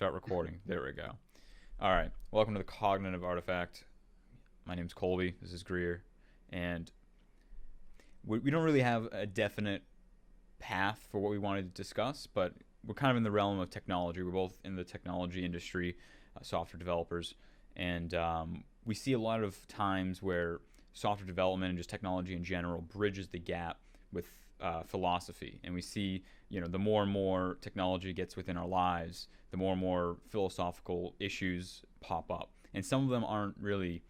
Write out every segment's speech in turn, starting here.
Start recording. There we go. All right. Welcome to the Cognitive Artifact. My name's Colby. This is Greer. And we don't really have a definite path for what we wanted to discuss, but we're kind of in the realm of technology. We're both in the technology industry, software developers. And we see a lot of times where software development and just technology in general bridges the gap with philosophy. And we see, the more and more technology gets within our lives, the more and more philosophical issues pop up. And some of them aren't really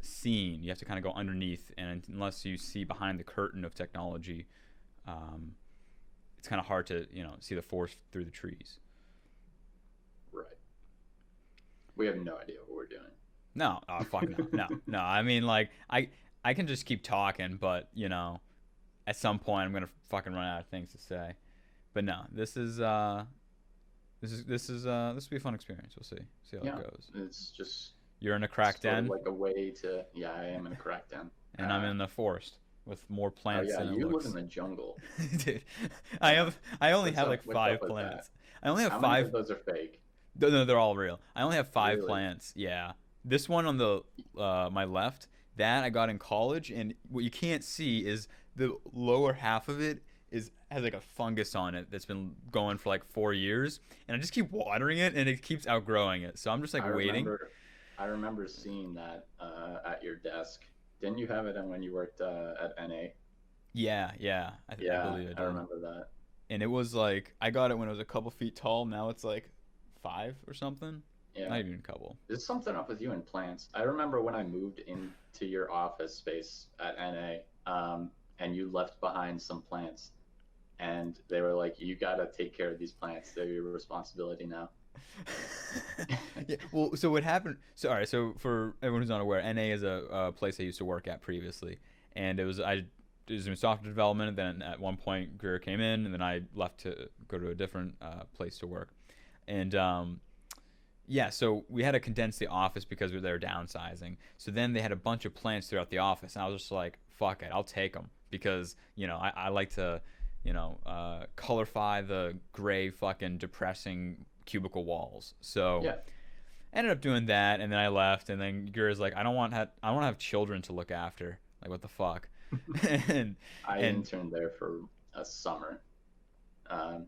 seen. You have to kind of go underneath, and unless you see behind the curtain of technology, it's kind of hard to see the forest through the trees. Right. We have no idea what we're doing. No, oh fuck no. I mean, like, I can just keep talking, but at some point I'm gonna fucking run out of things to say. But no, this will be a fun experience. We'll see how Yeah, it goes. it's just You're in a crack sort of den, like a way to. Yeah, I am in a crackdown. and I'm in the forest with more Oh plants yeah, than it you live in looks. the jungle. Dude, Yeah. I only What's have like up? What's up five with that? plants. I only have How many five. of those are fake? No, they're all real. I only have five Really? plants. Yeah, this one on the my left, that I got in college, and what you can't see is the lower half of it is has like a fungus on it that's been going for like 4 years, and I just keep watering it, and it keeps outgrowing it. So I'm just like I waiting. remember, I remember seeing that at your desk. Didn't you have it when you worked at NA? Yeah, I Yeah, believe I I did. remember that. And it was like I got it when it was a couple feet tall. Now it's like five or something. Yeah. Not even a couple. There's something up with you and plants. I remember when I moved into your office space at NA, and you left behind some plants, and they were like, "You gotta take care of these plants. They're your responsibility now." Yeah. Well, so what happened? So all right. So for everyone who's not aware, NA is a place I used to work at previously, and I was in software development. And then at one point, Greer came in, and then I left to go to a different place to work. And yeah, so we had to condense the office because they were downsizing. So then they had a bunch of plants throughout the office, and I was just like, "Fuck it, I'll take them," because I like to colorify the gray fucking depressing cubicle walls. So Yeah, I ended up doing that, and then I left, and then Gura's like, I don't want to have children to look after. Like, what the fuck? and I and interned there for a summer, um,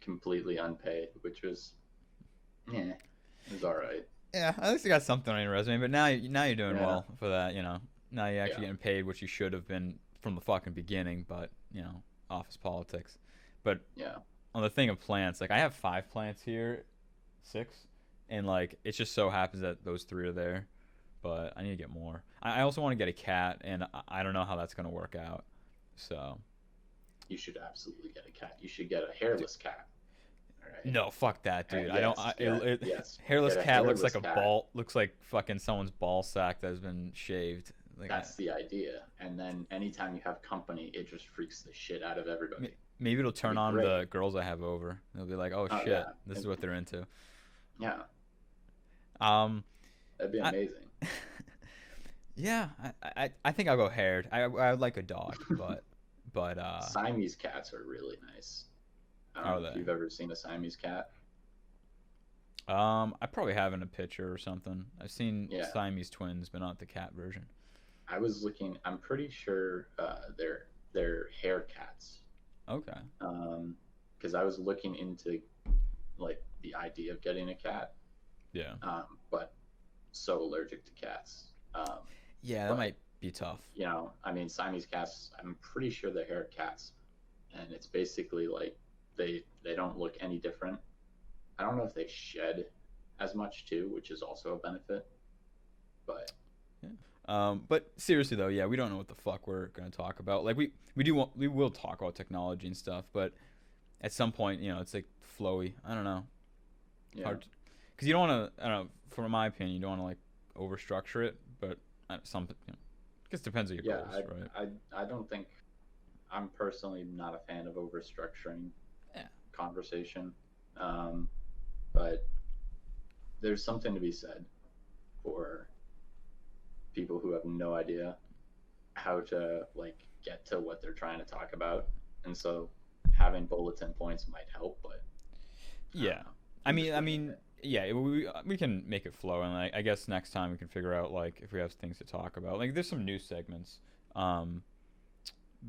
completely unpaid, which was, yeah, it was all right. yeah, at least you got something on your resume. But now you're doing Yeah, well for that. Now you're actually yeah, getting paid what you should have been from the fucking beginning. But office politics. But yeah. on the thing of plants, like I have five plants here, six, and like it just so happens that those three are there. But I need to get more. I also want to get a cat, and I don't know how that's gonna work out. So You should absolutely get a cat. You should get a hairless cat. All right. no, fuck that, dude. I don't. Yes, yeah, yes. Hairless Get a cat looks like hairless a cat. ball. Looks like fucking someone's ball sack that has been shaved. Like That's the idea. And then anytime you have company, it just freaks the shit out of everybody. maybe it'll It'd turn be on great. the girls I have over. They'll be like, oh Oh shit, yeah, this is what they're into. yeah, Um, that'd be I amazing. yeah, I think I'll go haired. I would like a dog, but Siamese cats are really nice. I don't are know if they? you've ever seen a Siamese cat. I probably have in a picture or something. I've seen Yeah, Siamese twins, but not the cat version. I was looking. I'm pretty sure they're hair cats. Okay. Because I was looking into like the idea of getting a cat, Yeah. but so allergic to cats. Yeah, that But might be tough. I mean, Siamese cats. I'm pretty sure they're hair cats, and it's basically like they don't look any different. I don't know if they shed as much too, which is also a benefit. But Yeah. But seriously though, yeah, we don't know what the fuck we're gonna talk about. Like we will talk about technology and stuff, but at some point, it's like flowy. I don't know, yeah, hard, because you don't want to. I don't know. From my opinion, you don't want to like overstructure it, but some, I guess it depends on your yeah, goals, right? I don't think I'm personally not a fan of overstructuring Yeah. conversation, um, but there's something to be said for people who have no idea how to like get to what they're trying to talk about, and so having bulletin points might help. But I don't Yeah. know. yeah, we can make it flow, and I guess next time we can figure out like if we have things to talk about. Like, there's some news segments, um,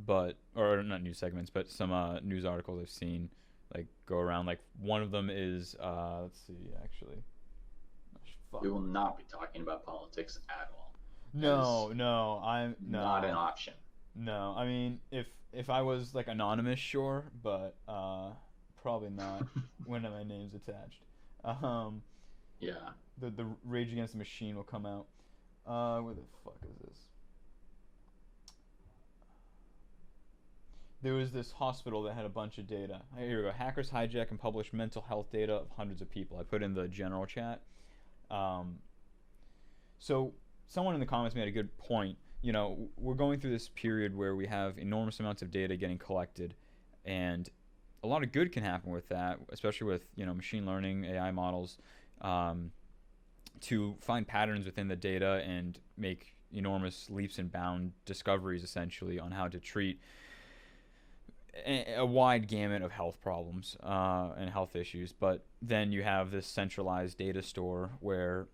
but or not news segments, but some news articles I've seen like go around. Like one of them is let's see, actually, We fuck. will not be talking about politics at all. That No, is no, I'm not an no, option. no. I mean, if I was like anonymous, sure, but probably not when my name's attached. Um, Yeah. the Rage Against the Machine will come out. Where the fuck is this? There was this hospital that had a bunch of data. Here we go. Hackers hijack and publish mental health data of hundreds of people. I put in the general chat. Um, so someone in the comments made a good point. You know, we're going through this period where we have enormous amounts of data getting collected, and a lot of good can happen with that, especially with machine learning, AI models, um, to find patterns within the data and make enormous leaps and bound discoveries essentially on how to treat a wide gamut of health problems and health issues. But then you have this centralized data store where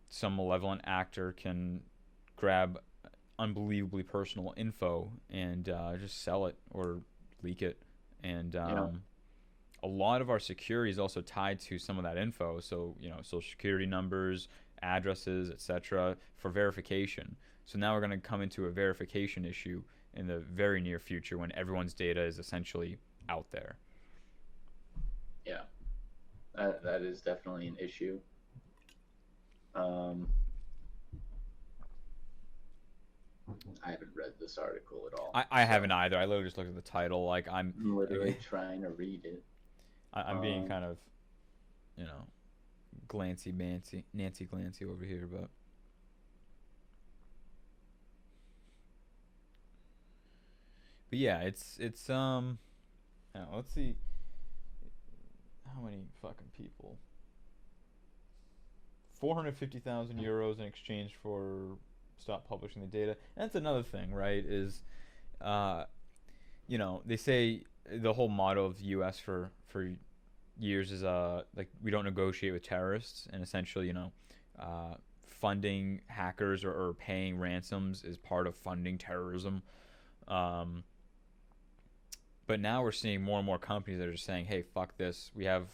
some malevolent actor can grab unbelievably personal info and just sell it or leak it. And You know, a lot of our security is also tied to some of that info. So, social security numbers, addresses, etc., for verification. So now we're going to come into a verification issue in the very near future when everyone's data is essentially out there. yeah, that is definitely an issue. Um, I haven't read this article at all. I haven't either. I literally just looked at the title. Like I'm literally trying to read it. I'm being kind of, you know, Nancy Glancy over here, but yeah, let's see how many fucking people. 450,000 euros in exchange for stop publishing the data. And that's another thing, right? Is uh, they say the whole motto of the U.S. for years is like we don't negotiate with terrorists, and essentially, funding hackers or paying ransoms is part of funding terrorism. Um, but now we're seeing more and more companies that are just saying, "Hey, fuck this. We have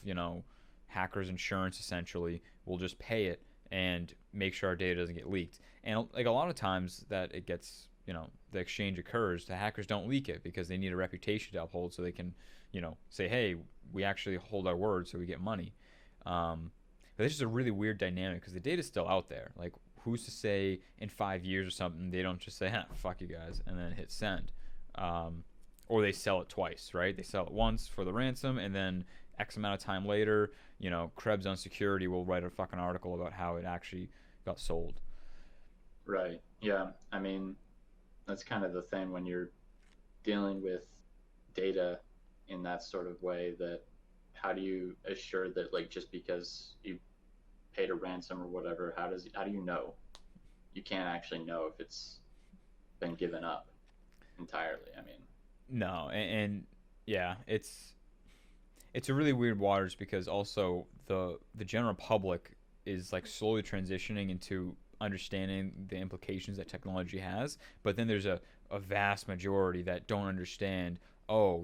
hackers insurance. Essentially, we'll just pay it and make sure our data doesn't get leaked." And like a lot of times that it gets, the exchange occurs, the hackers don't leak it because they need a reputation to uphold, so they can, say, "Hey, we actually hold our word, so we get money." But this is a really weird dynamic because the data's still out there. Like, who's to say in 5 years or something they don't just say, "Fuck you guys," and then hit send. Um, or they sell it twice, right? They sell it once for the ransom, and then X amount of time later, Krebs on security will write a fucking article about how it actually got sold. Right. Yeah. I mean, that's kind of the thing when you're dealing with data in that sort of way, that how do you assure that, like, just because you paid a ransom or whatever, how do you know? You can't actually know if it's been given up entirely. I mean, No, and yeah, it's a really weird waters because also the general public is like slowly transitioning into understanding the implications that technology has, but then there's a vast majority that don't understand. Oh,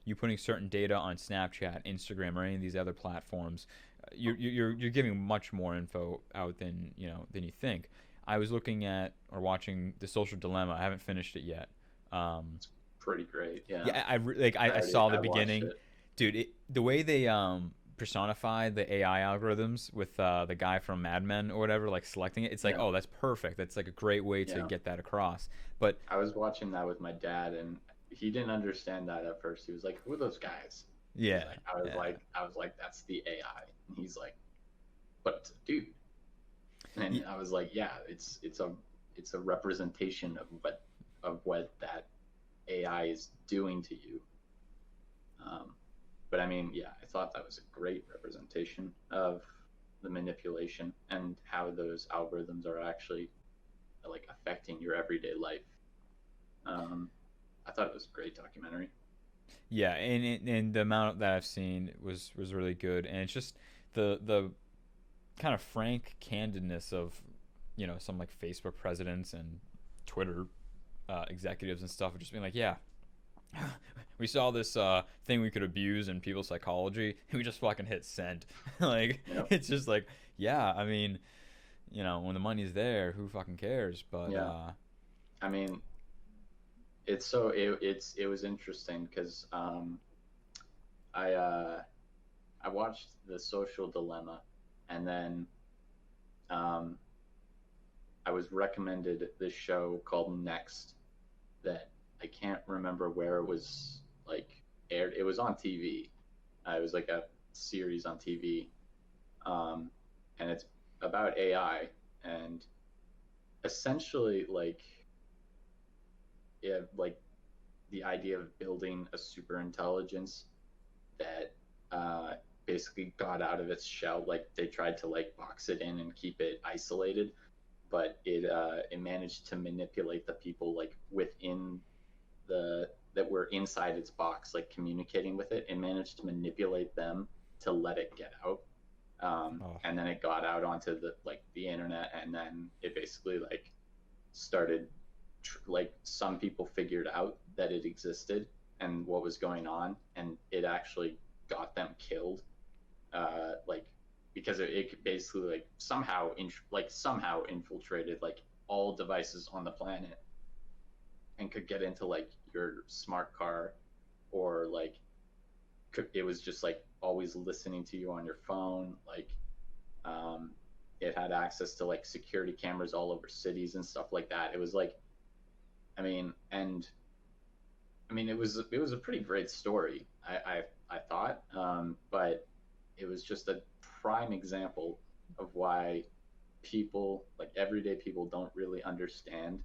you putting certain data on Snapchat, Instagram, or any of these other platforms, you're giving much more info out than you think. I was looking at or watching The Social Dilemma. I haven't finished it yet. Um, it's pretty great. Yeah. yeah, I saw the I watched beginning, it. dude. The way they personify the AI algorithms with the guy from Mad Men or whatever, like selecting it, it's like, Yeah. oh, that's perfect. That's like a great way to Yeah. get that across. But I was watching that with my dad, and he didn't understand that at first. He was like, "Who are those guys?" He's yeah, like, yeah, I was like, "That's the AI," and he's like, "But it's a dude." And I was like, "Yeah, it's a representation of what that AI is doing to you." Um, but I mean, yeah, I thought that was a great representation of the manipulation and how those algorithms are actually like affecting your everyday life. Um, I thought it was a great documentary. yeah. And the amount that I've seen was really good, and it's just the kind of frank candidness of some like Facebook presidents and Twitter executives and stuff, just being like, yeah, we saw this thing we could abuse in people's psychology, and we just fucking hit send. Like, Yep. it's just like, yeah, I mean, when the money's there, who fucking cares? But Yeah. I mean, it was interesting because I I watched The Social Dilemma, and then um, I was recommended this show called Next that I can't remember where it was like aired. It was on TV. It was like a series on TV, um, and it's about AI and essentially like yeah, like the idea of building a super intelligence that uh, basically got out of its shell. Like they tried to like box it in and keep it isolated, but it managed to manipulate the people like within the that were inside its box, like communicating with it, and managed to manipulate them to let it get out. oh, And then it got out onto the internet, and then it basically like started like some people figured out that it existed and what was going on, and it actually got them killed. Like because it basically like somehow infiltrated like all devices on the planet and could get into like your smart car or like it was just like always listening to you on your phone. Like um, it had access to like security cameras all over cities and stuff like that. It was like it was a pretty great story. I thought, but it was just a prime example of why people, like everyday people, don't really understand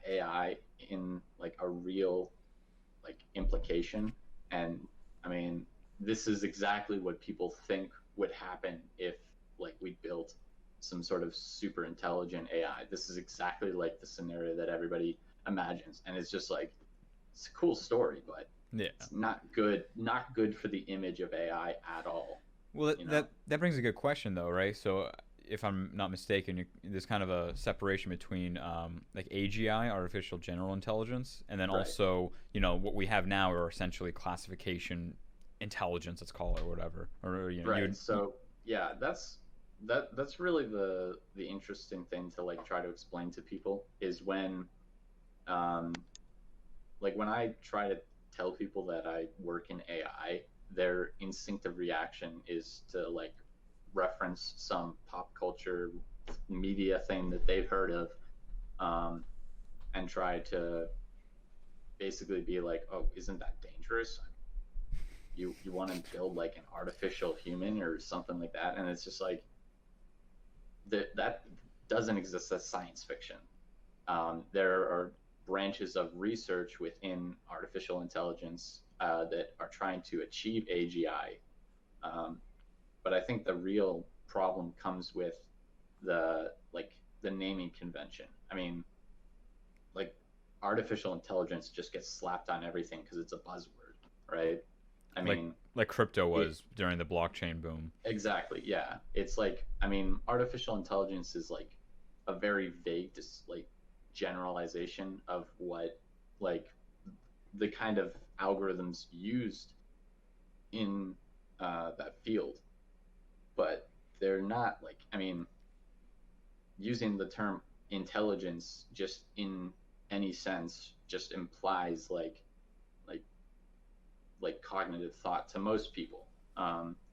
AI in like a real like implication. And I mean, this is exactly what people think would happen if like we built some sort of super intelligent AI. This is exactly like the scenario that everybody imagines, and it's just like it's a cool story, but yeah. it's not good for the image of AI at all. Well, You know? that brings a good question though, right? So, if I'm not mistaken, there's kind of a separation between like AGI, artificial general intelligence, and then Right. also what we have now are essentially classification intelligence, let's call it, or whatever. Or Right. So yeah, that's really the interesting thing to like try to explain to people is um when I try to tell people that I work in AI, their instinctive reaction is to like reference some pop culture media thing that they've heard of, um, and try to basically be like, "Oh, isn't that dangerous? You want to build like an artificial human or something like that?" And it's just like that doesn't exist as science fiction. There are branches of research within artificial intelligence that are trying to achieve AGI. Um, but I think the real problem comes with the naming convention. I mean, like artificial intelligence just gets slapped on everything because it's a buzzword, right? I like mean, like crypto it was during the blockchain boom. exactly, yeah. It's like artificial intelligence is like a very vague, just like generalization of what like the kind of algorithms used in that field, but they're not like using the term intelligence just in any sense just implies like cognitive thought to most people.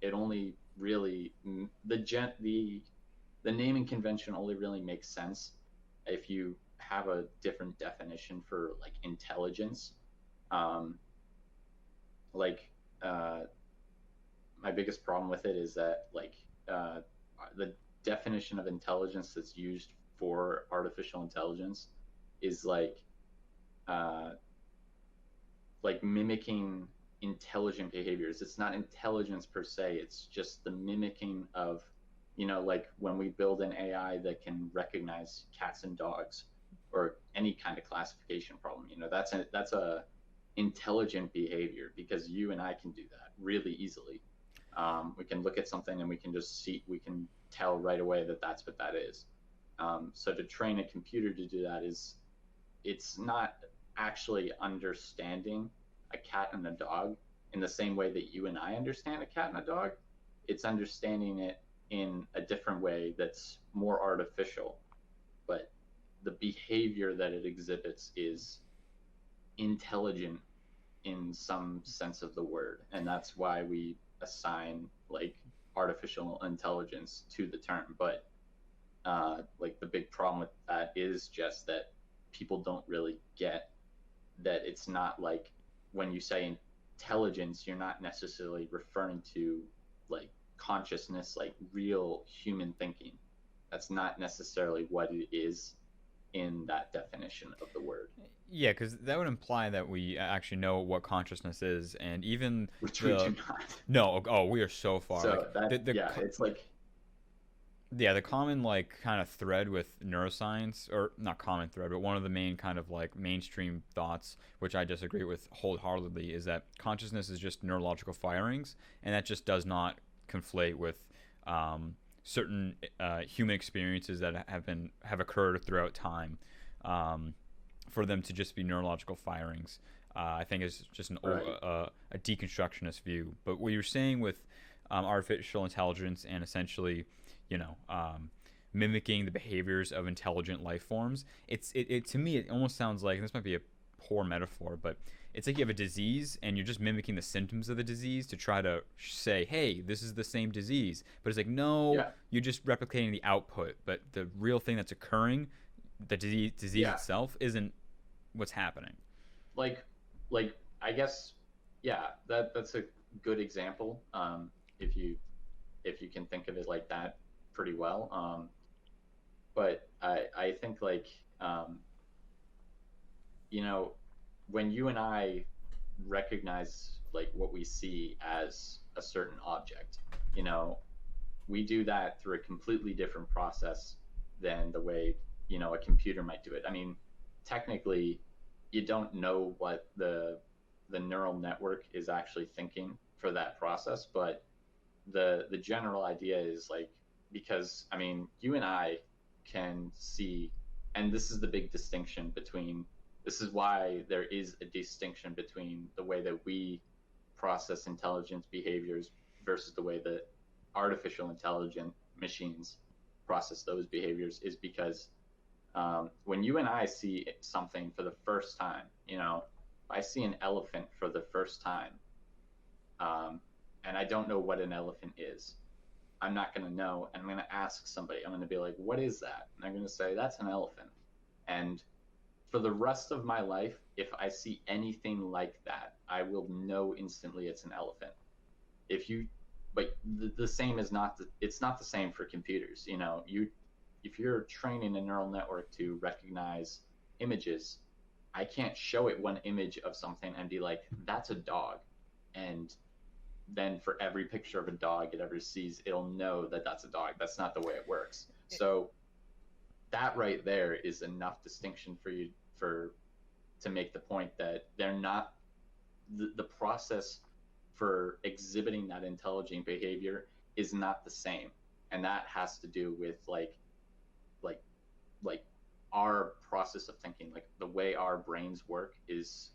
It only really the naming convention only really makes sense if you have a different definition for like intelligence. Um, like uh, my biggest problem with it is that uh, the definition of intelligence that's used for artificial intelligence is uh, like mimicking intelligent behaviors. It's not intelligence per se. It's just the mimicking of, like when we build an AI that can recognize cats and dogs or any kind of classification problem. That's a intelligent behavior because you and I can do that really easily. We can look at something and we can just see, we can tell right away that that's what that is. So to train a computer to do that is, it's not actually understanding a cat and a dog in the same way that you and I understand a cat and a dog. It's understanding it in a different way that's more artificial, but the behavior that it exhibits is intelligent in some sense of the word, and that's why we assign like artificial intelligence to the term. But like the big problem with that is just that people don't really get that it's not like, when you say intelligence, you're not necessarily referring to like consciousness, like real human thinking. That's not necessarily what it is in that definition of the word, Yeah, because that would imply that we actually know what consciousness is, and even which we the do not. no, oh, we are so far. Like So that, yeah, it's like, yeah, the common like kind of thread with neuroscience, or not common thread, but one of the main kind of like mainstream thoughts, which I disagree with wholeheartedly, is that consciousness is just neurological firings, and that just does not conflate with certain human experiences that have occurred throughout time. Um, for them to just be neurological firings, I think is just right, a deconstructionist view. But what you're saying with artificial intelligence and essentially, you know, mimicking the behaviors of intelligent life forms, it to me it almost sounds like, and this might be a poor metaphor, but it's like you have a disease and you're just mimicking the symptoms of the disease to try to say, hey, this is the same disease. But it's like, no, yeah, you're just replicating the output. But the real thing that's occurring, the disease yeah, itself, isn't what's happening. like like I guess, yeah, that's a good example. If you, if you can think of it like that pretty well. But I think like, um, you know, when you and I recognize like what we see as a certain object, you know, we do that through a completely different process than the way, you know, a computer might do it. I mean, technically, you don't know what the neural network is actually thinking for that process, but the general idea is like, because I mean, you and I can see, and this is the big distinction between, this is why there is a distinction between the way that we process intelligence behaviors versus the way that artificial intelligent machines process those behaviors, is because when you and I see something for the first time, you know, if I see an elephant for the first time, um, and I don't know what an elephant is, I'm not going to know. And I'm going to ask somebody, I'm going to be like, what is that? And I'm going to say, that's an elephant. And for the rest of my life, if I see anything like that, I will know instantly it's an elephant. If you, but the same is not, it's not the same for computers. You know, you, if you're training a neural network to recognize images, I can't show it one image of something and be like, that's a dog. And then for every picture of a dog it ever sees, it'll know that that's a dog. That's not the way it works. So that right there is enough distinction for you, for, to make the point that they're not, the process for exhibiting that intelligent behavior is not the same. And that has to do with like like our process of thinking, like the way our brains work is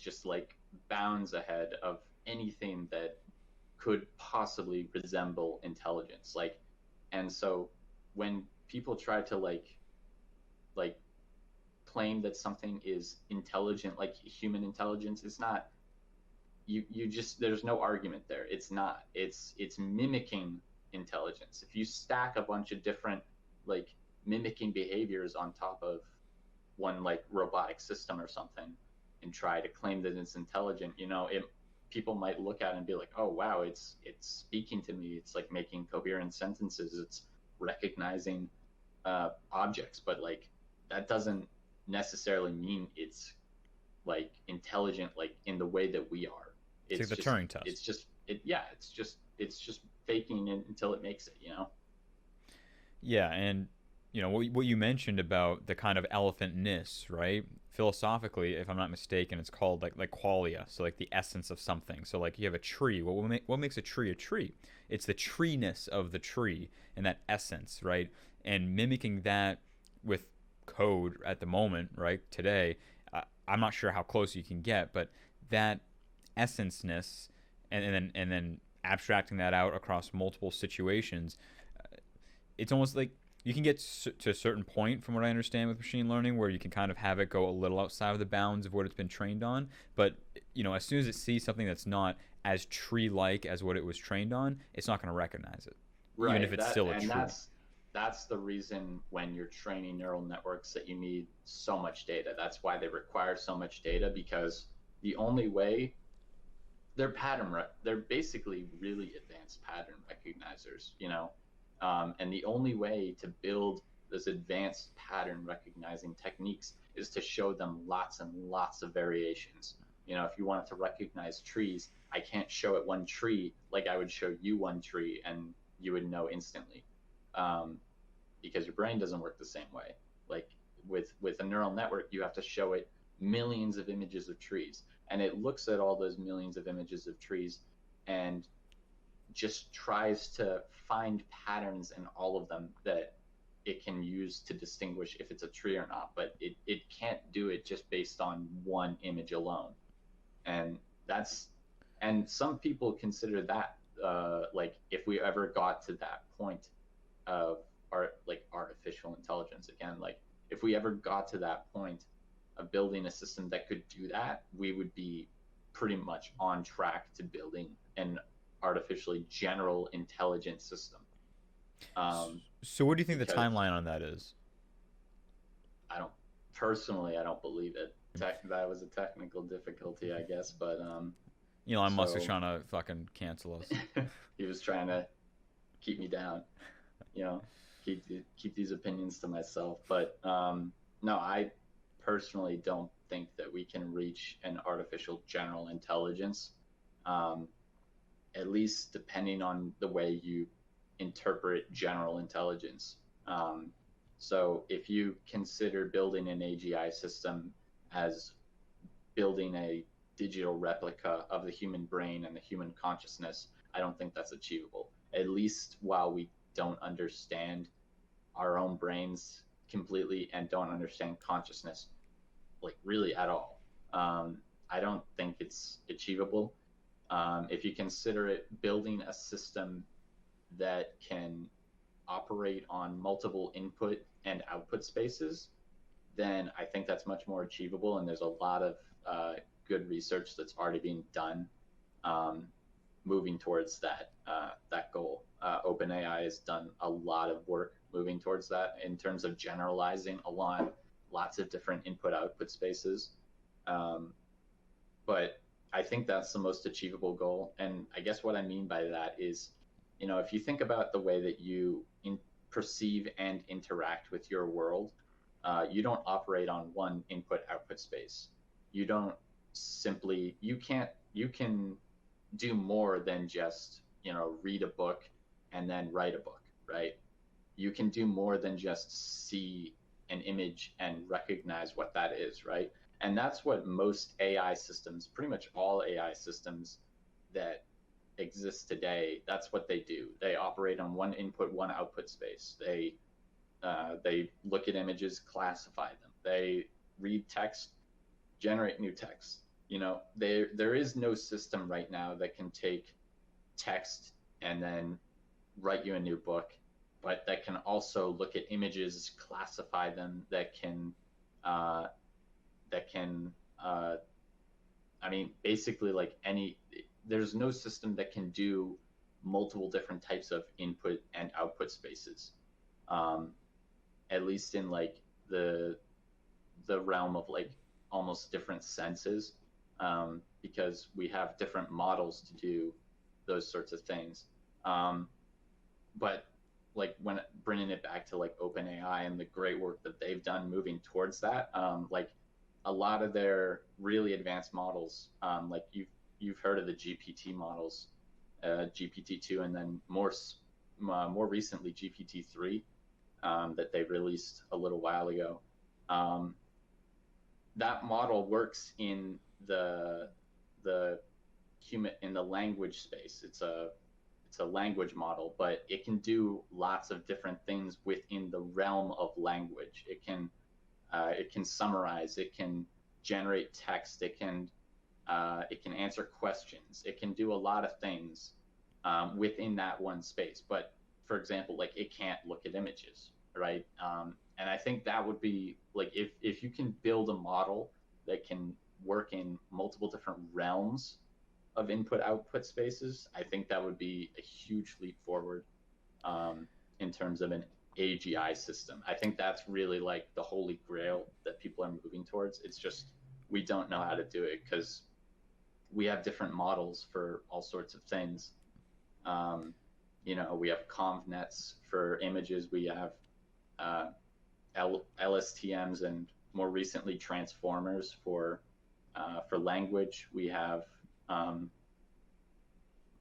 just like bounds ahead of anything that could possibly resemble intelligence. Like, and so when people try to like claim that something is intelligent, like human intelligence, it's not, you just, there's no argument there. It's not, it's mimicking intelligence. If you stack a bunch of different like mimicking behaviors on top of one like robotic system or something and try to claim that it's intelligent, you know, it, people might look at it and be like, oh wow, it's speaking to me, it's like making coherent sentences, it's recognizing objects. But like that doesn't necessarily mean it's like intelligent, like in the way that we are. It's like It's the just, Turing test. it's just it, yeah, it's just faking it until it makes it, you know. Yeah, and what you mentioned about the kind of elephantness, right? Philosophically, if I'm not mistaken, it's called like qualia, so like the essence of something. So like you have a tree. What makes a tree a tree? It's the treeness of the tree and that essence, right? And mimicking that with code at the moment, right? Today, I'm not sure how close you can get, but that essenceness, and then abstracting that out across multiple situations, it's almost like you can get to a certain point, from what I understand with machine learning, where you can kind of have it go a little outside of the bounds of what it's been trained on. But as soon as it sees something that's not as tree-like as what it was trained on, it's not going to recognize it, even if Right. it's That still a and tree. that's the reason when you're training neural networks that you need so much data. That's why they require so much data because the only way they're basically really advanced pattern recognizers, and the only way to build this advanced pattern recognizing techniques is to show them lots and lots of variations. If you wanted to recognize trees, I can't show it one tree like I would show you one tree and you would know instantly, um, because your brain doesn't work the same way. Like with a neural network, you have to show it millions of images of trees, and it looks at all those millions of images of trees and just tries to find patterns in all of them that it can use to distinguish if it's a tree or not. But it can't do it just based on one image alone. And that's and some people consider that like if we ever got to that point of artificial intelligence again, like if we ever got to that point of building a system that could do that, we would be pretty much on track to building an artificially general intelligent system. So, what do you think the Because timeline on that is? I don't personally, I don't believe it. That was a technical difficulty, I guess, but Elon Musk is so trying to fucking cancel us. he was trying to keep me down, you know, keep these opinions to myself. But no, I personally don't think that we can reach an artificial general intelligence. Um, at least depending on the way you interpret general intelligence. Um, so if you consider building an AGI system as building a digital replica of the human brain and the human consciousness, I don't think that's achievable. At least while we don't understand our own brains completely and don't understand consciousness like really at all. I don't think it's achievable. If you consider it building a system that can operate on multiple input and output spaces, then I think that's much more achievable. And there's a lot of good research that's already being done um, moving towards that goal. OpenAI has done a lot of work moving towards that in terms of generalizing along lots of different input output spaces. Um, but I think that's the most achievable goal. And I guess what I mean by that is, if you think about the way that you perceive and interact with your world, you don't operate on one input output space. You don't simply, you can do more than just, read a book and then write a book, right? You can do more than just see an image and recognize what that is, right? And that's what most AI systems, pretty much all AI systems that exist today, that's what they do. They operate on one input, one output space. They look at images, classify them. They read text, generate new text. There is no system right now that can take text and then write you a new book, but that can also look at images, classify them, uh, that can I mean, basically like there's no system that can do multiple different types of input and output spaces. Um, at least in like the realm of like almost different senses, because we have different models to do those sorts of things. Um, but like when bringing it back to like OpenAI and the great work that they've done moving towards that, like a lot of their really advanced models, like you've heard of the GPT models, GPT-2, and then more recently GPT-3. that they released a little while ago. Um, that model works in the human in the language space. It's a language model, but it can do lots of different things within the realm of language. It can summarize, it can generate text, it can answer questions, it can do a lot of things within that one space. But for example, like it can't look at images, right? And I think that would be like if you can build a model that can work in multiple different realms of input output spaces, I think that would be a huge leap forward um, in terms of an AGI system. I think that's really like the holy grail that people are moving towards. It's just we don't know how to do it because we have different models for all sorts of things. Um, we have convnets for images. We have uh, LSTMs and more recently transformers for language. We have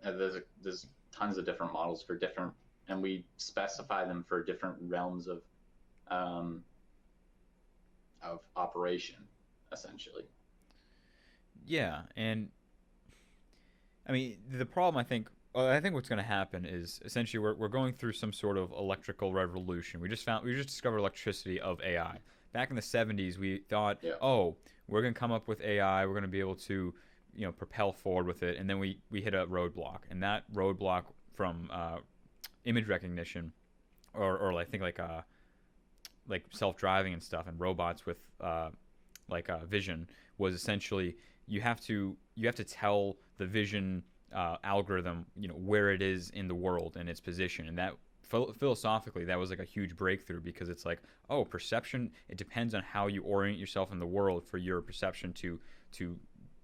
there's tons of different models for different, and we specify them for different realms um, of operation, essentially. Yeah, and I mean the problem I think what's going to happen is essentially we're going through some sort of electrical revolution. We just discovered electricity of AI. Back in the 70s, we thought, Yeah, oh, we're going to come up with AI. We're going to be able to, propel forward with it. And then we hit a roadblock, and that roadblock from image recognition, or I think like self driving and stuff, and robots with vision was essentially you have to tell the vision algorithm where it is in the world and its position, and that philosophically that was like a huge breakthrough because it's like, oh, perception, it depends on how you orient yourself in the world for your perception to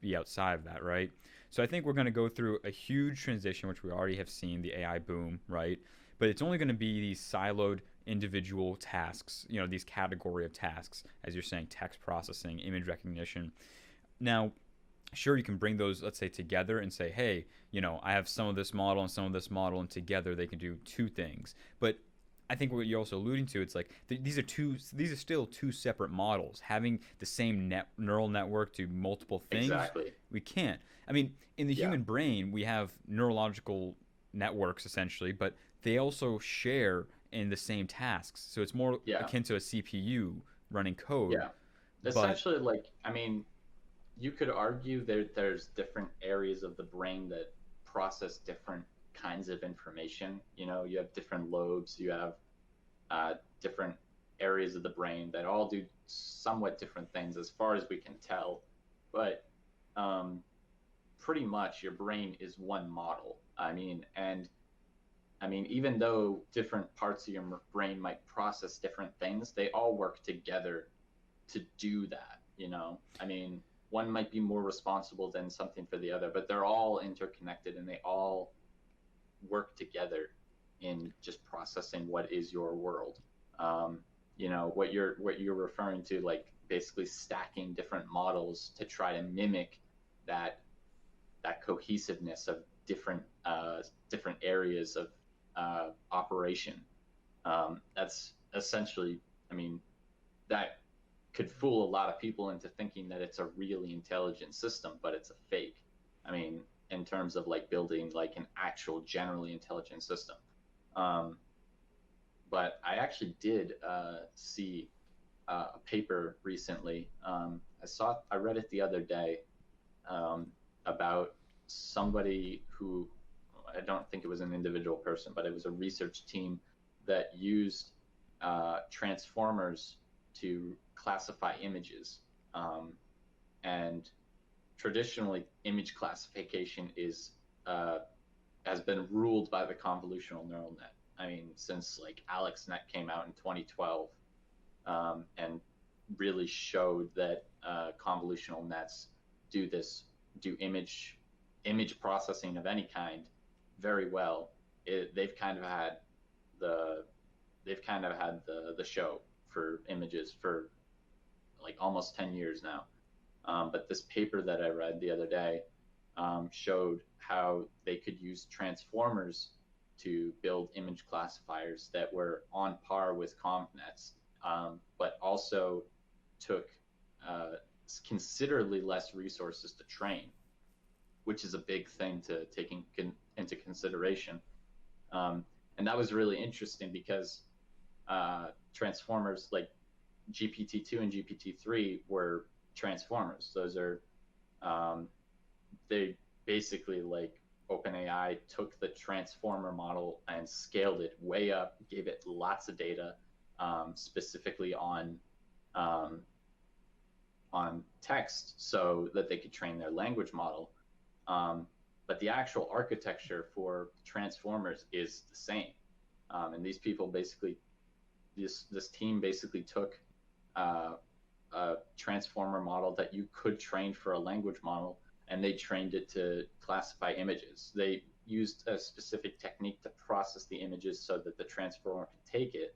be outside of that, right? So I think we're going to go through a huge transition, which we already have seen, the AI boom, right? But it's only going to be these siloed individual tasks, these category of tasks, as you're saying, text processing, image recognition. Now, sure, you can bring those, let's say, together and say, hey, I have some of this model and some of this model, and together they can do two things. But I think what you're also alluding to, it's like these are still two separate models. Having the same neural network do multiple things, exactly. we can't. I mean, in the Yeah, human brain, we have neurological networks essentially, but they also share in the same tasks. So it's more yeah, akin to a CPU running code. yeah. But Essentially, like, I mean, you could argue there's different areas of the brain that process different kinds of information. You have different lobes, you have uh, different areas of the brain that all do somewhat different things as far as we can tell. But um, pretty much your brain is one model. Even though different parts of your brain might process different things, they all work together to do that. One might be more responsible than something for the other, but they're all interconnected and they all work together in just processing what is your world. What you're referring to, like basically stacking different models to try to mimic that that cohesiveness of different areas of operation. That's essentially, I mean, that could fool a lot of people into thinking that it's a really intelligent system, but it's a fake. I mean, in terms of like building like an actual generally intelligent system. Um, but I actually did see a paper recently. I read it the other day um, about somebody who, I don't think it was an individual person, but it was a research team that used transformers to classify images. Um, and traditionally, image classification uh, has been ruled by the convolutional neural net. I mean, since like AlexNet came out in 2012 and really showed that convolutional nets do this do image processing of any kind very well. They've kind of had the the show for images for like almost 10 years now. But this paper that I read the other day showed how they could use transformers to build image classifiers that were on par with ConvNets, but also took uh, considerably less resources to train, which is a big thing to take into consideration. Um, and that was really interesting because transformers like GPT-2 and GPT-3 were transformers. Those are they basically like OpenAI took the transformer model and scaled it way up, gave it lots of data, specifically um, on text, so that they could train their language model. But the actual architecture for transformers is the same. And these people basically, this team basically took uh, a transformer model that you could train for a language model, and they trained it to classify images. They used a specific technique to process the images so that the transformer could take it,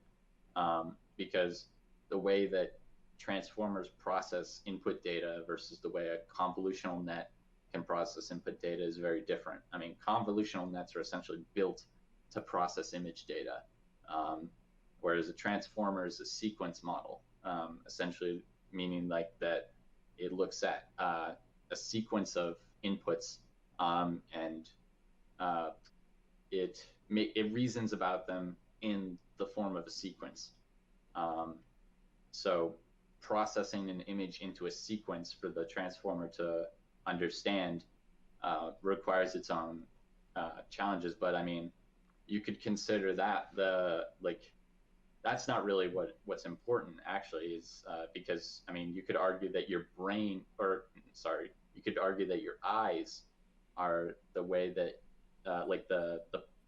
because the way that transformers process input data versus the way a convolutional net can process input data is very different. I mean, convolutional nets are essentially built to process image data, whereas a transformer is a sequence model, essentially meaning like that it looks at a sequence of inputs, and it reasons about them in the form of a sequence. So processing an image into a sequence for the transformer to understand requires its own challenges. But I mean, you could consider that that's not really what's important actually, is because I mean, you could argue that your brain, or sorry, you could argue that your eyes are the way that like the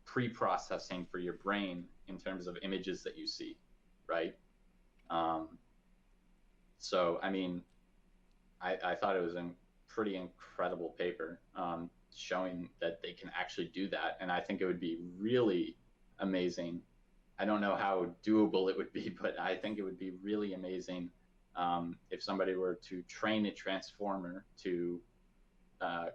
pre-processing for your brain in terms of images that you see, right? Um, so I mean, I thought it was a pretty incredible paper, showing that they can actually do that, and I think it would be really amazing. I don't know how doable it would be, but I think it would be really amazing if somebody were to train a transformer to uh,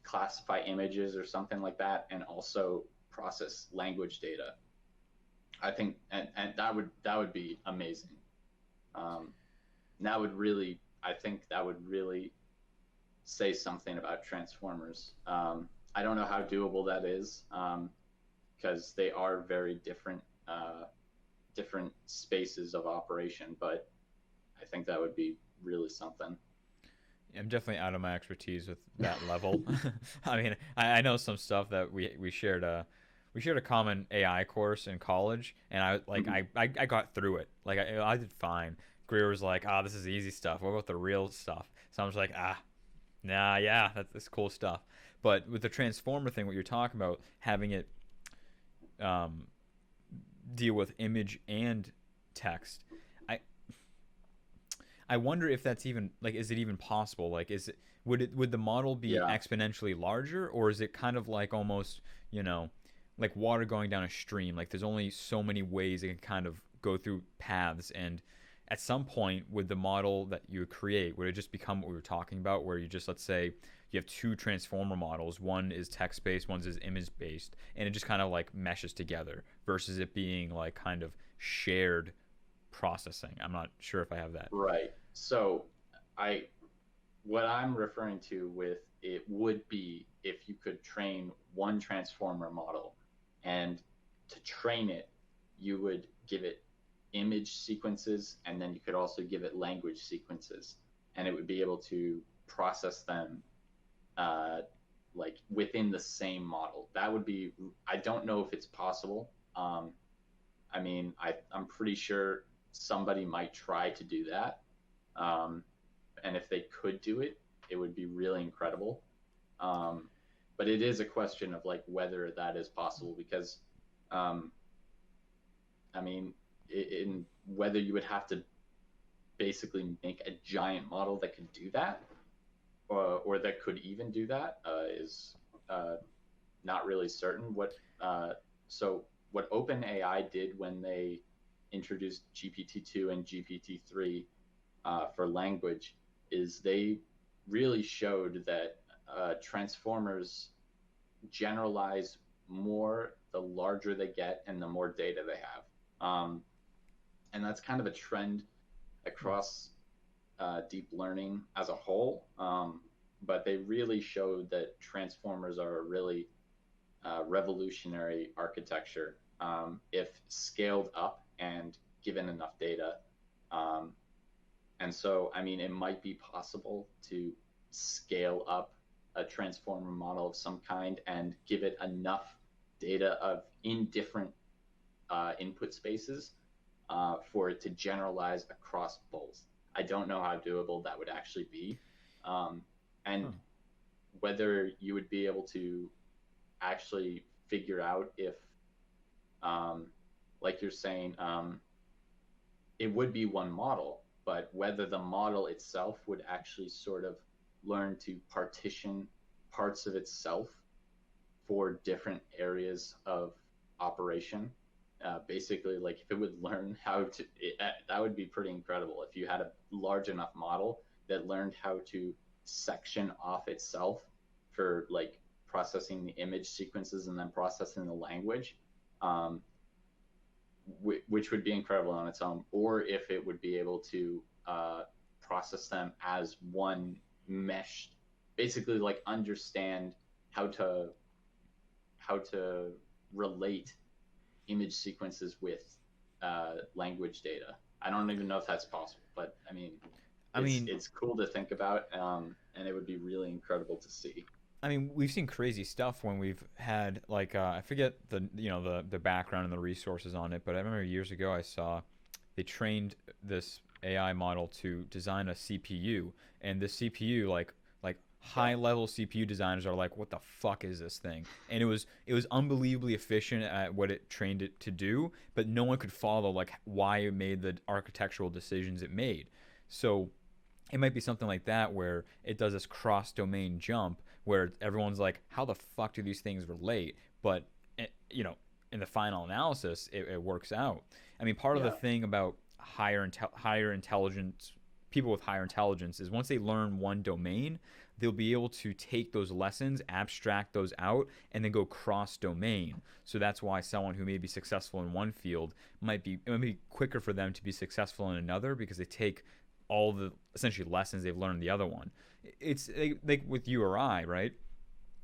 classify images or something like that, and also process language data. I think, and that would be amazing. Um, that would really, I think that would really say something about transformers. I don't know how doable that is, because they are very different spaces of operation, but I think that would be really something. I'm definitely out of my expertise with that level. I mean, I know some stuff that we shared a common AI course in college, and I got through it. Like I did fine. Greer was like, "Ah, this is easy stuff. What about the real stuff?" So I'm just like, "Ah, nah, yeah, that's cool stuff." But with the transformer thing, what you're talking about, having it um, deal with image and text, I I wonder if that's even like, is it even possible? Like, is it would the model be Yeah, exponentially larger, or is it kind of like almost, you know, like water going down a stream? Like there's only so many ways it can kind of go through paths, and at some point, would the model that you create, would it just become what we were talking about, where you just, let's say you have two transformer models, one is text based, one is image based, and it just kind of like meshes together versus it being like kind of shared processing. I'm not sure if I have that. right. So I what I'm referring to with it would be if you could train one transformer model, and to train it, you would give it image sequences, and then you could also give it language sequences, and it would be able to process them uh, like within the same model. That would be, I don't know if it's possible. I mean, I'm pretty sure somebody might try to do that. Um, and if they could do it, it would be really incredible. Um, but it is a question of like whether that is possible, because, um, I mean, in whether you would have to basically make a giant model that could do that, or that could even do that, is uh, not really certain. So what OpenAI did when they introduced GPT-2 and GPT-3 for language is they really showed that transformers generalize more the larger they get and the more data they have. And that's kind of a trend across deep learning as a whole. But they really showed that transformers are a really revolutionary architecture if scaled up and given enough data. And so, I mean, it might be possible to scale up a transformer model of some kind and give it enough data of in different input spaces for it to generalize across both. I don't know how doable that would actually be, and whether you would be able to actually figure out if, like you're saying, it would be one model, but whether the model itself would actually sort of learn to partition parts of itself for different areas of operation. Basically, like if it would learn how to, that would be pretty incredible. If you had a large enough model that learned how to section off itself for like processing the image sequences and then processing the language, which would be incredible on its own, or if it would be able to process them as one mesh, basically like understand how to relate image sequences with language data. I don't even know if that's possible, but I mean, it's cool to think about, and it would be really incredible to see. I mean, we've seen crazy stuff when we've had like I forget the background and the resources on it, but I remember years ago I saw they trained this AI model to design a CPU, and the CPU like high level CPU designers are like, what the fuck is this thing? And it was unbelievably efficient at what it trained it to do, but no one could follow like why it made the architectural decisions it made. So it might be something like that where it does this cross domain jump where everyone's like, how the fuck do these things relate? But in the final analysis, it works out. I mean, part of the thing about higher intelligence, people with higher intelligence, is once they learn one domain, they'll be able to take those lessons, abstract those out, and then go cross domain. So that's why someone who may be successful in one field it might be quicker for them to be successful in another, because they take all the essentially lessons they've learned in the other one. It's like with you or I, right?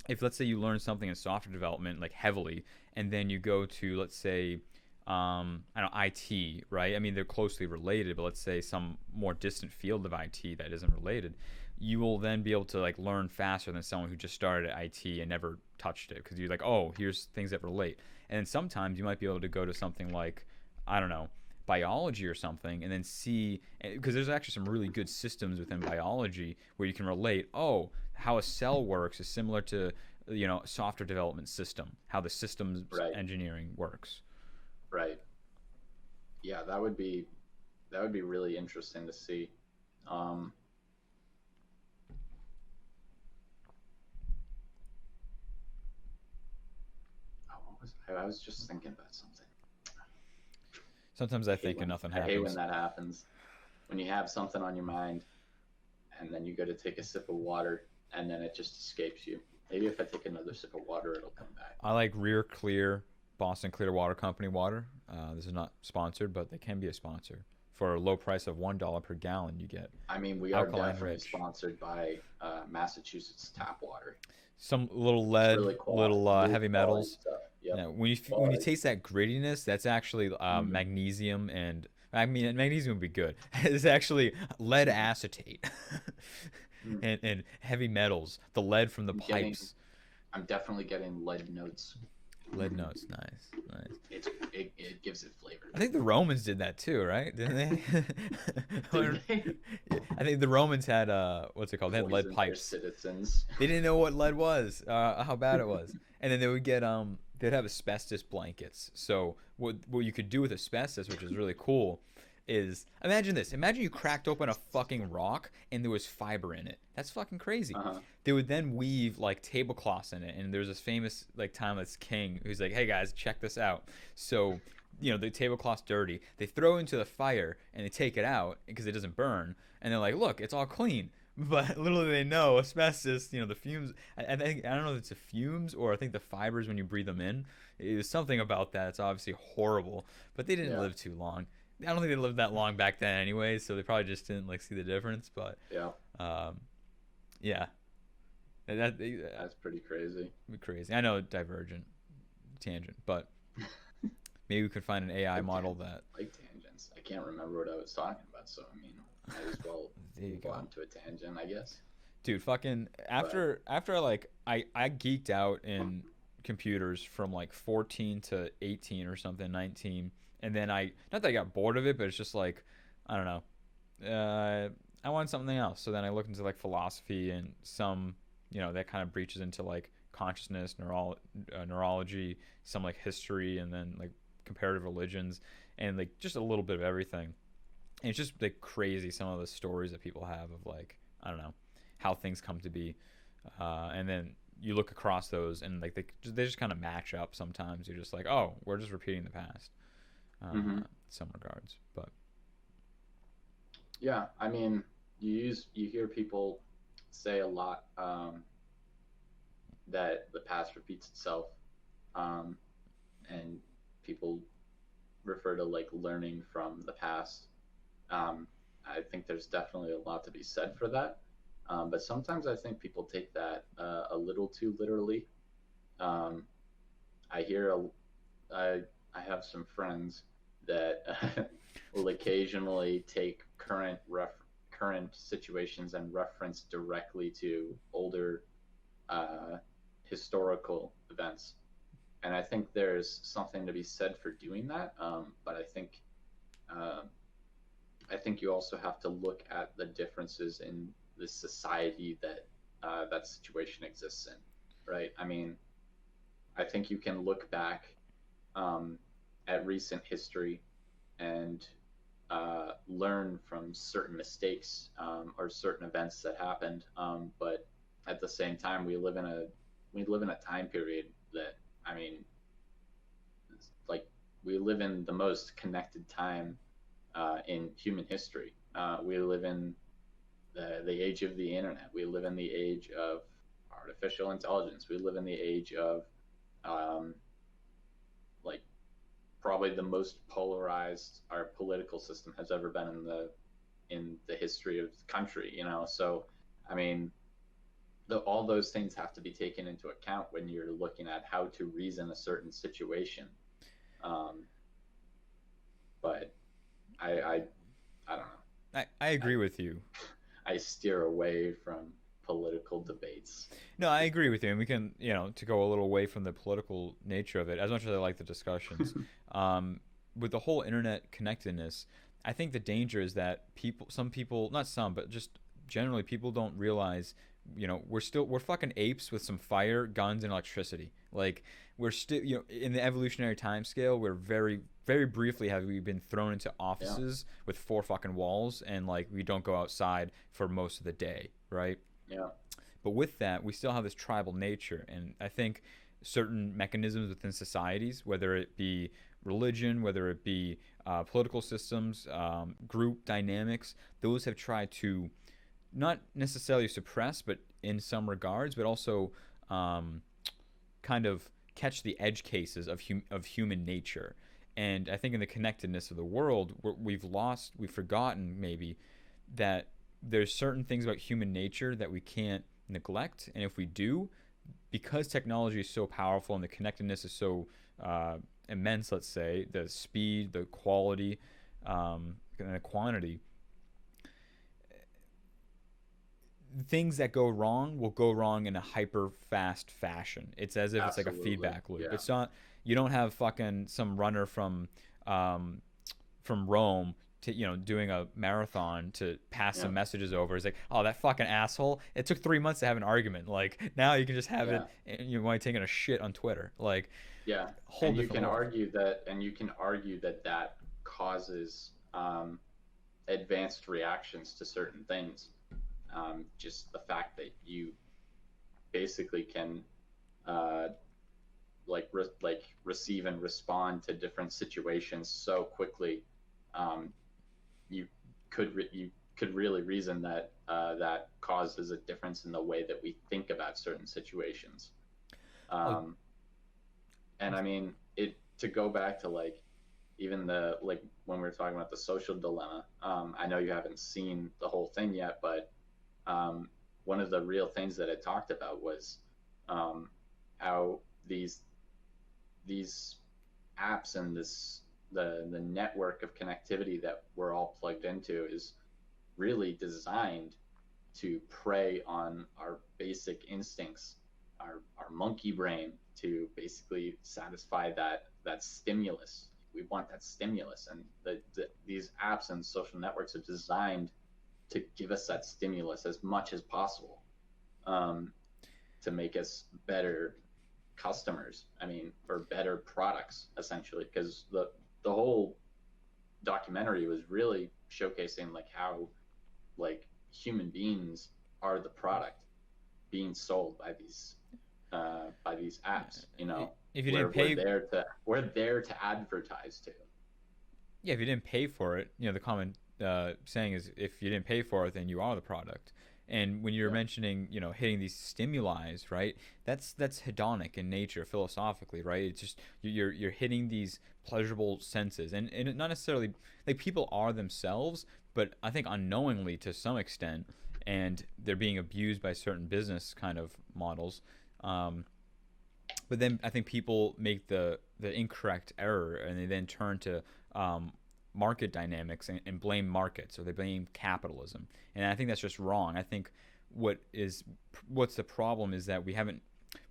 If let's say you learn something in software development like heavily, and then you go to, let's say, I don't know, IT, right? I mean, they're closely related, but let's say some more distant field of IT that isn't related, you will then be able to like learn faster than someone who just started at IT and never touched it, because you're like, oh, here's things that relate. And then sometimes you might be able to go to something like, I don't know, biology or something, and then see, because there's actually some really good systems within biology where you can relate, oh, how a cell works is similar to a software development system, how the systems engineering works. Right. Yeah, that would be really interesting to see. I was just thinking about something. Sometimes I think and nothing happens. I hate when that happens. When you have something on your mind, and then you go to take a sip of water, and then it just escapes you. Maybe if I take another sip of water, it'll come back. I like Rear Clear, Boston Clear Water Company water. This is not sponsored, but they can be a sponsor. For a low price of $1 per gallon, you get. I mean, we are definitely sponsored by Massachusetts tap water. Some little lead, really cool. Little heavy metals. Yep. Yeah, when you taste that grittiness, that's actually magnesium, and I mean magnesium would be good. It's actually lead acetate and heavy metals, the lead from the pipes. I'm definitely getting lead notes. Lead notes, nice. It gives it flavor. I think the Romans did that too, right? Didn't they? Did they? I think the Romans had what's it called? They had lead pipes. Citizens. They didn't know what lead was, how bad it was, and then they would get they'd have asbestos blankets. So what you could do with asbestos, which is really cool, is imagine this. Imagine you cracked open a fucking rock and there was fiber in it. That's fucking crazy. They would then weave like tablecloths in it, and there's this famous like timeless king who's like, hey guys, check this out. So the tablecloth's dirty. They throw it into the fire and they take it out because it doesn't burn, and they're like, look, it's all clean. But little do they know, asbestos, the fumes. I think I don't know if it's the fumes or I think the fibers when you breathe them in. Is something about that. It's obviously horrible. But they didn't Yeah, live too long. I don't think they lived that long back then, anyway. So they probably just didn't like see the difference. But yeah, um, yeah, that'd that's pretty crazy. be crazy. I know, divergent tangent, but maybe we could find an AI Like model that. like tangents. I can't remember what I was talking about, so I mean, might as well There you move go. on to a tangent, I guess. Dude, fucking But after like I geeked out in computers from like 14 to 18 or something, 19, and then I not that I got bored of it, but it's just like I don't know. I wanted something else. So then I looked into like philosophy and some, that kind of breaches into like consciousness, neurology, some like history, and then like comparative religions, and like just a little bit of everything. And it's just like crazy some of the stories that people have of like I don't know how things come to be, and then you look across those and like they just kind of match up. Sometimes you're just like, oh, we're just repeating the past, hmm in some regards. But yeah, I mean, you hear people say a lot that the past repeats itself, um, and people refer to like learning from the past. Um, I think there's definitely a lot to be said for that. But sometimes I think people take that a little too literally. Um, I hear I, I have some friends that will occasionally take current situations and reference directly to older uh, historical events. And I think there's something to be said for doing that. But uh, I think you also have to look at the differences in the society that that situation exists in, right? I mean, I think you can look back um, at recent history and learn from certain mistakes or certain events that happened. But at the same time, we live in a time period that I mean, like we live in the most connected time in human history. We live in the age of the internet. We live in the age of artificial intelligence. We live in the age of um, like probably the most polarized our political system has ever been in the history of the country. So I mean, all those things have to be taken into account when you're looking at how to reason a certain situation. Um, but I I don't know. I I agree with you. I steer away from political debates. No, I agree with you, and we can, to go a little away from the political nature of it. As much as I like the discussions, um, with the whole internet connectedness, I think the danger is that some people, not some, but just generally, people don't realize, we're fucking apes with some fire, guns, and electricity. Like we're still, in the evolutionary time scale, we're very, very briefly have we been thrown into Yeah, offices with four fucking walls, and like we don't go outside for most of the day, right? yeah, But with that, we still have this tribal nature, and I think certain mechanisms within societies, whether it be religion, whether it be political systems, group dynamics, those have tried to not necessarily suppress, but in some regards, but also um, kind of catch the edge cases of human nature. And I think in the connectedness of the world, we've forgotten maybe that there's certain things about human nature that we can't neglect, and if we do, because technology is so powerful and the connectedness is so immense, let's say the speed, the quality, and the quantity, things that go wrong will go wrong in a hyper fast fashion. It's as if it's like a absolutely. feedback loop. Yeah, It's not you don't have fucking some runner um, from Rome to doing a marathon to pass yeah, some messages over. It's like, oh, that fucking asshole. It took 3 months to have an argument. Like now you can just have it yeah, and you might taking a shit on Twitter. Like yeah. whole And different world. you can argue that that causes advanced reactions to certain things. Just the fact that you basically can uh, like receive and respond to different situations so quickly. Um, you you could really reason that that causes a difference in the way that we think about certain situations. Oh, Um, and I mean, it to go back to like even the like when we were talking about the social dilemma. I know you haven't seen the whole thing yet, but um, one of the real things that it talked about was um, how these apps and this the network of connectivity that we're all plugged into is really designed to prey on our basic instincts, our monkey brain, to basically satisfy that stimulus. We want that stimulus, and these apps and social networks are designed to give us that stimulus as much as possible, um, to make us better customers. I mean, or better products, essentially, because the whole documentary was really showcasing like how like human beings are the product being sold by these apps. You know, if you didn't where pay, we're there to advertise to. yeah, if you didn't pay for it, the common saying is if you didn't pay for it, then you are the product. And when you're Yeah. mentioning, hitting these stimuli, right? That's hedonic in nature, philosophically, right? It's just you're hitting these pleasurable senses, and not necessarily like people are themselves, but I think unknowingly to some extent, and they're being abused by certain business kind of models. Um, but then I think people make the incorrect error, and they then turn to um, market dynamics and blame markets, or they blame capitalism, and I think that's just wrong. I think what is what's the problem is that we haven't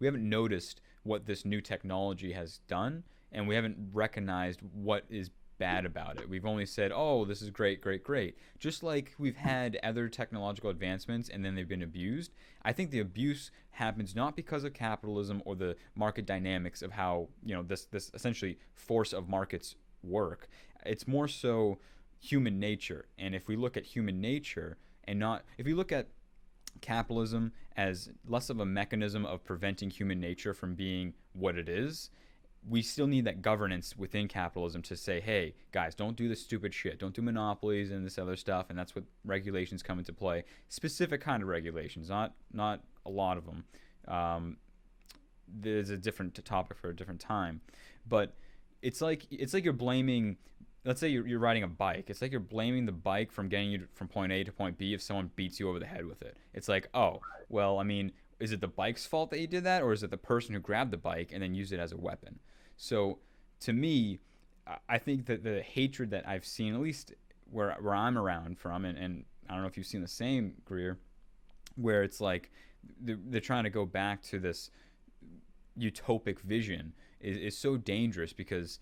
noticed what this new technology has done, and we haven't recognized what is bad about it. We've only said, "Oh, this is great, great, great." Just like we've had other technological advancements and then they've been abused. I think the abuse happens not because of capitalism or the market dynamics of how, this essentially force of markets work. It's more so human nature. And if we look at human nature and not if we look at capitalism as less of a mechanism of preventing human nature from being what it is, we still need that governance within capitalism to say, hey, guys, don't do this stupid shit. Don't do monopolies and this other stuff. And that's what regulations come into play. Specific kind of regulations, not a lot of them. There's a different topic for a different time. But it's like you're blaming. Let's say you're riding a bike. It's like you're blaming the bike from getting you from point A to point B if someone beats you over the head with it. It's like, oh, well, I mean, is it the bike's fault that you did that, or is it the person who grabbed the bike and then used it as a weapon? So, to me, I think that the hatred that I've seen, at least where I'm around from, and I don't know if you've seen the same, Greer, where it's like they're trying to go back to this utopic vision is so dangerous because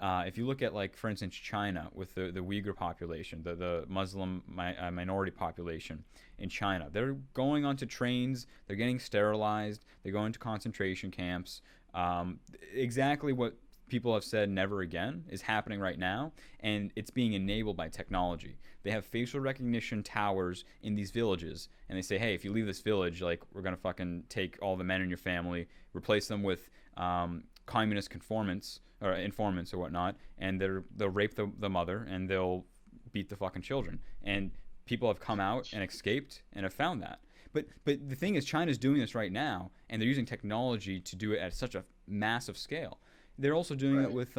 if you look at, like, for instance, China with the Uyghur population, the Muslim minority population in China, they're going onto trains, they're getting sterilized, they're going to concentration camps. Exactly what people have said never again is happening right now, and it's being enabled by technology. They have facial recognition towers in these villages, and they say, hey, if you leave this village, like, we're gonna fucking take all the men in your family, replace them with communist conformants or informants or whatnot, and they'll rape the mother and they'll beat the fucking children. And people have come out and escaped and have found that. But the thing is, China's doing this right now, and they're using technology to do it at such a massive scale. They're also doing it Right. with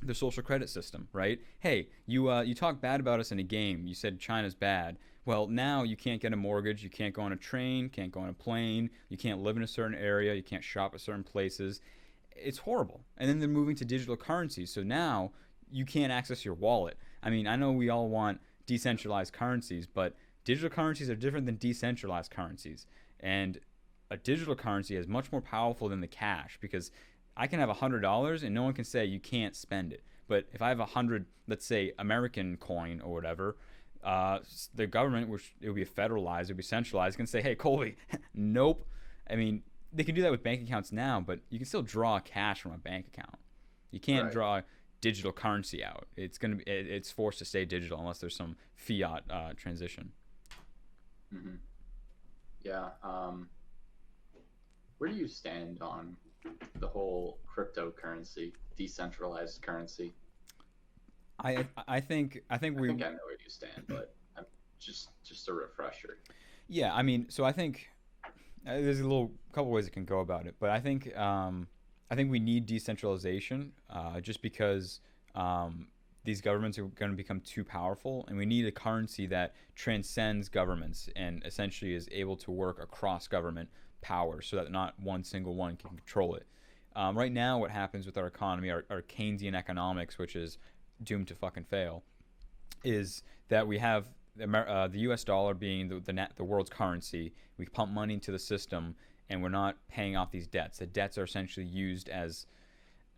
the social credit system, right? Hey, you talk bad about us in a game. You said China's bad. Well, now you can't get a mortgage. You can't go on a train. Can't go on a plane. You can't live in a certain area. You can't shop at certain places. It's horrible. And then they're moving to digital currencies. So now you can't access your wallet. I mean, I know we all want decentralized currencies, but digital currencies are different than decentralized currencies. And a digital currency is much more powerful than the cash because I can have $100 and no one can say you can't spend it. But if I have 100, let's say, American coin or whatever, the government, which it would be federalized, it would be centralized, can say, hey, Colby, nope. I mean, they can do that with bank accounts now, but you can still draw cash from a bank account. You can't Right. draw digital currency out. It's forced to stay digital unless there's some fiat transition. Hmm. Yeah. Where do you stand on the whole cryptocurrency, decentralized currency? I think I we think I know where you stand, but just a refresher. Yeah, I mean, so I think there's a little couple ways it can go about it, but I think we need decentralization just because these governments are going to become too powerful, and we need a currency that transcends governments and essentially is able to work across government power, so that not one single one can control it. Right now, what happens with our economy, our Keynesian economics, which is doomed to fucking fail, is that we have the U.S. dollar being the world's currency. We pump money into the system, and we're not paying off these debts. The debts are essentially used as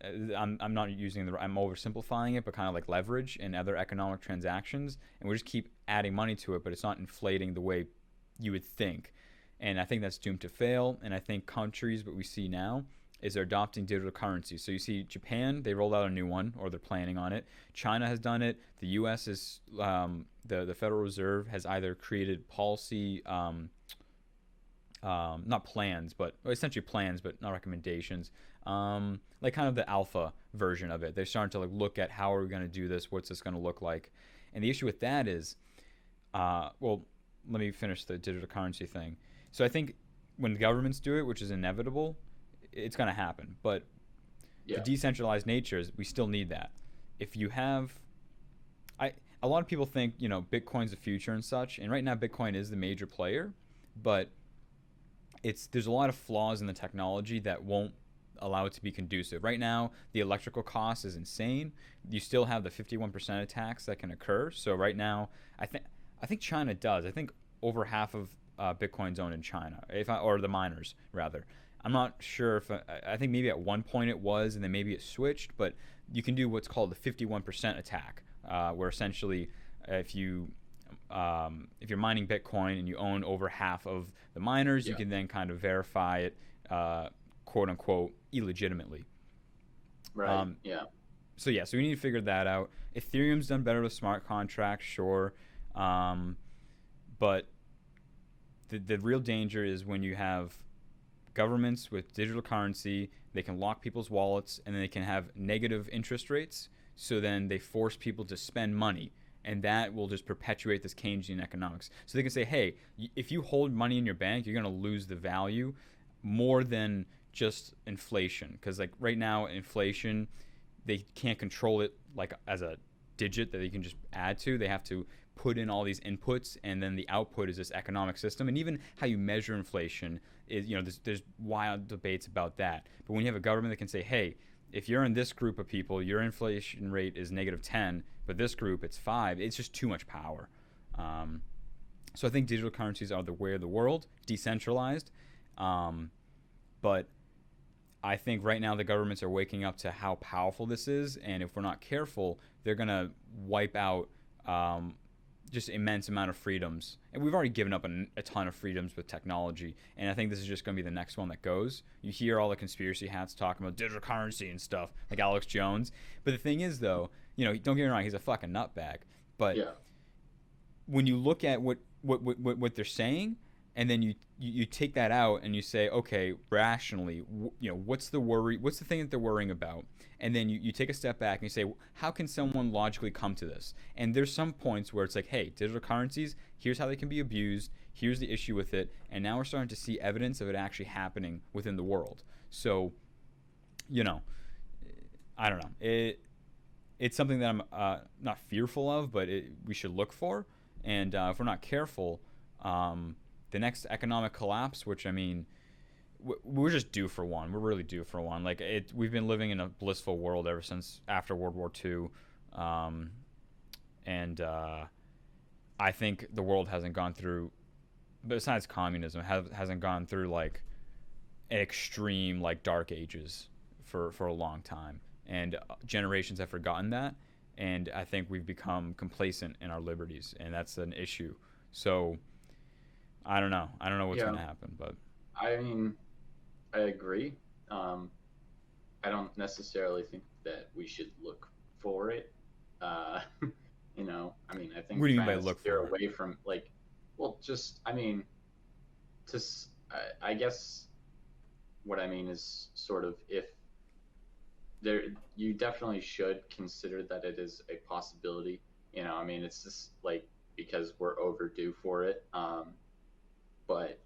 I'm not using I'm oversimplifying it, but kind of like leverage in other economic transactions, and we just keep adding money to it, but it's not inflating the way you would think. And I think that's doomed to fail. And I think countries, what we see now, is they're adopting digital currency. So you see Japan, they rolled out a new one, or they're planning on it. China has done it. The U.S. is the Federal Reserve has either created policy, not plans, but essentially plans, but not recommendations. Like kind of the alpha version of it. They're starting to like look at how are we going to do this? What's this going to look like? And the issue with that is, well, let me finish the digital currency thing. So I think when the governments do it, which is inevitable, it's going to happen. But the Yeah. decentralized nature is we still need that. If you have, a lot of people think Bitcoin's the future and such, and right now Bitcoin is the major player, but there's a lot of flaws in the technology that won't allow it to be conducive. Right now, the electrical cost is insane. You still have the 51% attacks that can occur. So right now, I think China does. I think over half of Bitcoin's owned in China, or the miners rather. I'm not sure if I think maybe at one point it was, and then maybe it switched. But you can do what's called the 51% attack, where essentially if you're mining Bitcoin and you own over half of the miners, you Yeah. can then kind of verify it, quote unquote, illegitimately. Right. Yeah. So yeah, so we need to figure that out. Ethereum's done better with smart contracts, sure, but the real danger is when you have governments with digital currency. They can lock people's wallets, and then they can have negative interest rates. So then they force people to spend money, and that will just perpetuate this Keynesian economics. So they can say, hey, if you hold money in your bank, you're going to lose the value more than just inflation. Because like right now, inflation, they can't control it like as a digit that they can just add to. They have to put in all these inputs, and then the output is this economic system. And even how you measure inflation is, there's wild debates about that. But when you have a government that can say, hey, if you're in this group of people, your inflation rate is -10, but this group it's 5. It's just too much power. So I think digital currencies are the way of the world, decentralized. But I think right now the governments are waking up to how powerful this is, and if we're not careful, they're gonna wipe out just immense amount of freedoms. And we've already given up a ton of freedoms with technology, and I think this is just going to be the next one that goes. You hear all the conspiracy hats talking about digital currency and stuff, like Alex Jones. But the thing is, though, don't get me wrong, he's a fucking nutbag. But Yeah. when you look at what they're saying, and then you take that out and you say, okay, rationally, what's the worry? What's the thing that they're worrying about? And then you take a step back and you say, how can someone logically come to this? And there's some points where it's like, hey, digital currencies, here's how they can be abused. Here's the issue with it. And now we're starting to see evidence of it actually happening within the world. So, I don't know. It's something that I'm not fearful of, but we should look for. And if we're not careful, the next economic collapse, which I mean, we're just due for one. We're really due for one. Like we've been living in a blissful world ever since after World War II, and I think the world hasn't gone through, besides communism, hasn't gone through like extreme like dark ages for a long time, and generations have forgotten that, and I think we've become complacent in our liberties, and that's an issue. So I don't know. I don't know what's Yeah. going to happen, but I mean, I agree. I don't necessarily think that we should look for it. Uh, I mean, I think what do you mean by trying to look steer for it? away from like, well, just I mean, I guess what I mean is sort of if there, you definitely should consider that it is a possibility. I mean, it's just like because we're overdue for it. But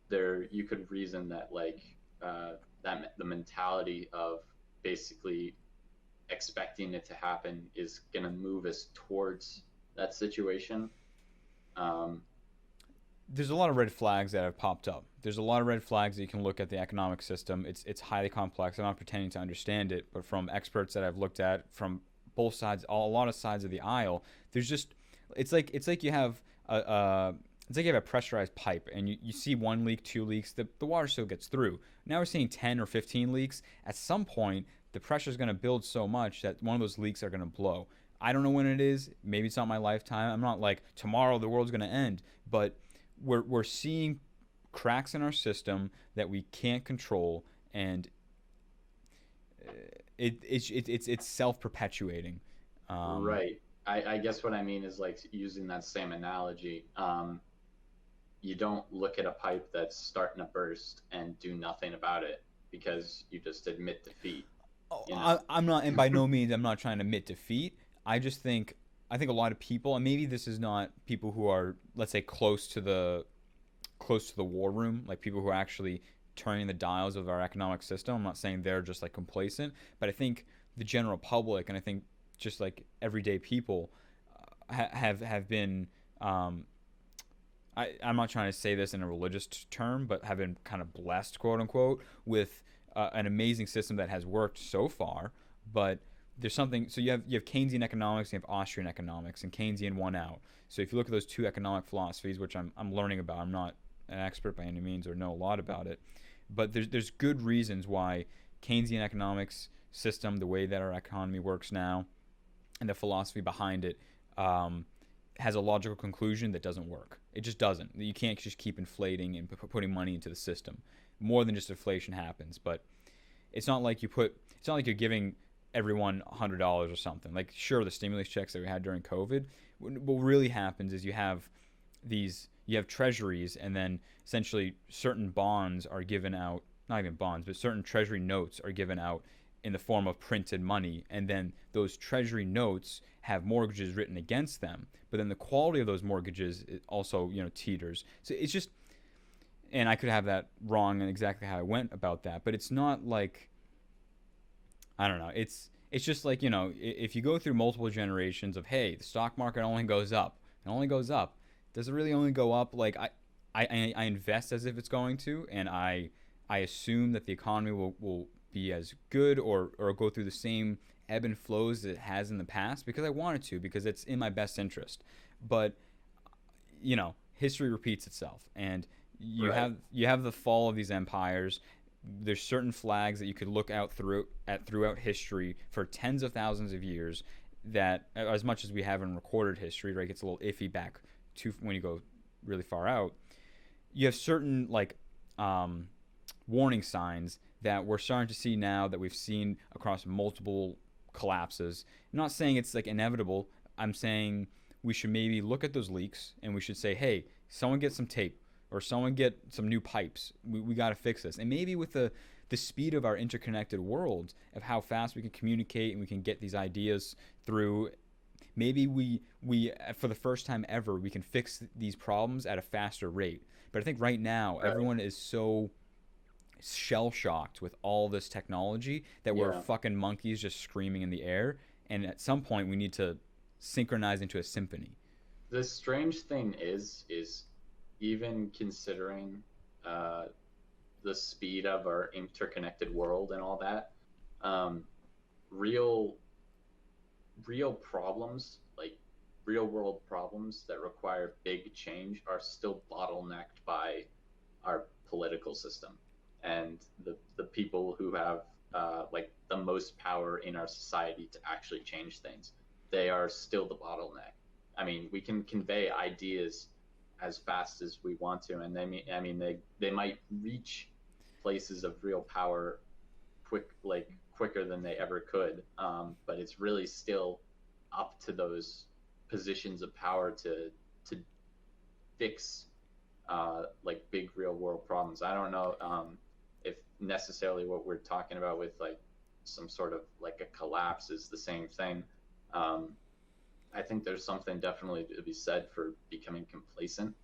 there you could reason that like that the mentality of basically expecting it to happen is going to move us towards that situation. Um, There's a lot of red flags that have popped up. There's a lot of red flags that you can look at the economic system. It's highly complex. I'm not pretending to understand it, but from experts that I've looked at from both sides, a lot of sides of the aisle, there's just it's like you have a it's like you have a pressurized pipe and you see one leak, two leaks, the water still gets through. Now we're seeing 10 or 15 leaks. At some point, the pressure is going to build so much that one of those leaks are going to blow. I don't know when it is. Maybe it's not my lifetime. I'm not like tomorrow the world's going to end, but we're seeing cracks in our system that we can't control, and it's self perpetuating. Um, right. I guess what I mean is like using that same analogy. You don't look at a pipe that's starting to burst and do nothing about it because you just admit defeat, oh, you know? I'm not, and by no means I'm not trying to admit defeat. I think a lot of people, and maybe this is not people who are, let's say, close to the war room, like people who are actually turning the dials of our economic system. I'm not saying they're just like complacent, but I think the general public, and I think just like everyday people, have been. I'm not trying to say this in a religious term, but have been kind of blessed, quote unquote, with an amazing system that has worked so far. But there's something. So you have Keynesian economics, and you have Austrian economics, and Keynesian won out. So if you look at those two economic philosophies, which I'm learning about, I'm not an expert by any means or know a lot about it, but there's good reasons why Keynesian economics system, the way that our economy works now, and the philosophy behind it, has a logical conclusion that doesn't work. It just doesn't. You can't just keep inflating and putting money into the system. More than just inflation happens, but it's not like It's not like you're giving everyone $100 or something. Like, sure, the stimulus checks that we had during COVID. What really happens is you have treasuries, and then essentially certain bonds are given out. Not even bonds, but certain treasury notes are given out in the form of printed money, and then those treasury notes have mortgages written against them, but then the quality of those mortgages also teeters. So it's just, and I could have that wrong and exactly how I went about that, but it's not like, I don't know, it's just like, if you go through multiple generations of, hey, the stock market only goes up, it only goes up, does it really only go up? Like, I invest as if it's going to, and I assume that the economy will be as good or go through the same ebb and flows that it has in the past because I want it to, because it's in my best interest. But history repeats itself, and Right. you have the fall of these empires. There's certain flags that you could look out throughout history for tens of thousands of years that, as much as we have in recorded history, right, gets a little iffy back to when you go really far out. You have certain like um, warning signs that we're starting to see now that we've seen across multiple collapses. I'm not saying it's like inevitable. I'm saying we should maybe look at those leaks and we should say, hey, someone get some tape or someone get some new pipes. We got to fix this. And maybe with the speed of our interconnected world, of how fast we can communicate and we can get these ideas through, maybe we for the first time ever we can fix these problems at a faster rate. But I think right now Right. everyone is so shell shocked with all this technology that we're Yeah. fucking monkeys just screaming in the air. And at some point, we need to synchronize into a symphony. The strange thing is even considering uh, the speed of our interconnected world and all that, um, real real problems like real world problems that require big change are still bottlenecked by our political system and the people who have like the most power in our society to actually change things. They are still the bottleneck. I mean, we can convey ideas as fast as we want to, and they might reach places of real power quicker than they ever could. But it's really still up to those positions of power to fix like big real world problems. I don't know if necessarily what we're talking about with like some sort of like a collapse is the same thing. Um, I think there's something definitely to be said for becoming complacent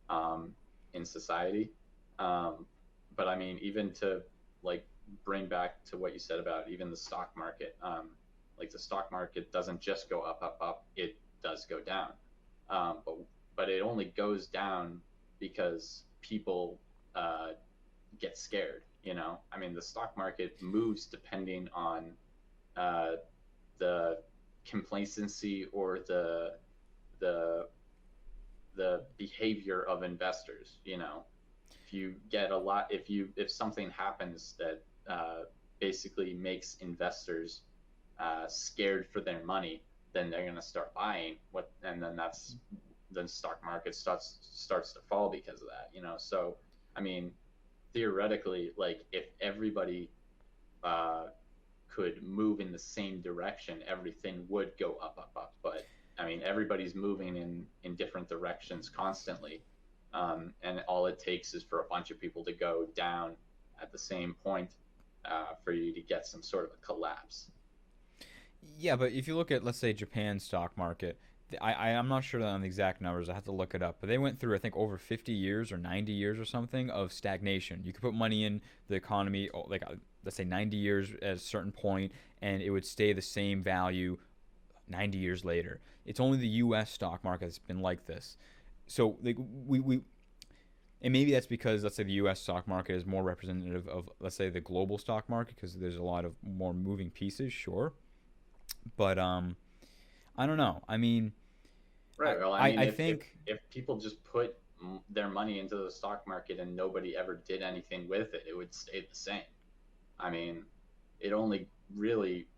um, in society. Um, but I mean, even to like bring back to what you said about even the stock market, like the stock market doesn't just go up, up, up. It does go down, but it only goes down because people get scared. You know, I mean, the stock market moves depending on uh, the complacency or the the behavior of investors. You know, if you get a lot, if something happens that basically makes investors scared for their money, then they're going to start buying what, and then stock market starts to fall because of that. You know, so I mean, theoretically, like if everybody uh, could move in the same direction, everything would go up, up, up. But I mean, everybody's moving in different directions constantly, and all it takes is for a bunch of people to go down at the same point for you to get some sort of a collapse. Yeah, but if you look at, let's say, Japan's stock market, I'm not sure on the exact numbers. I have to look it up. But they went through, I think, over 50 years or 90 years or something of stagnation. You could put money in the economy, like, let's say 90 years at a certain point, and it would stay the same value 90 years later. It's only the U.S. stock market that's been like this. So, like, we and maybe that's because, let's say, the U.S. stock market is more representative of, let's say, the global stock market because there's a lot of more moving pieces, sure. But I don't know. I mean, Right. Well, I I, mean, I think if people just put their money into the stock market and nobody ever did anything with it, it would stay the same. I mean, it only really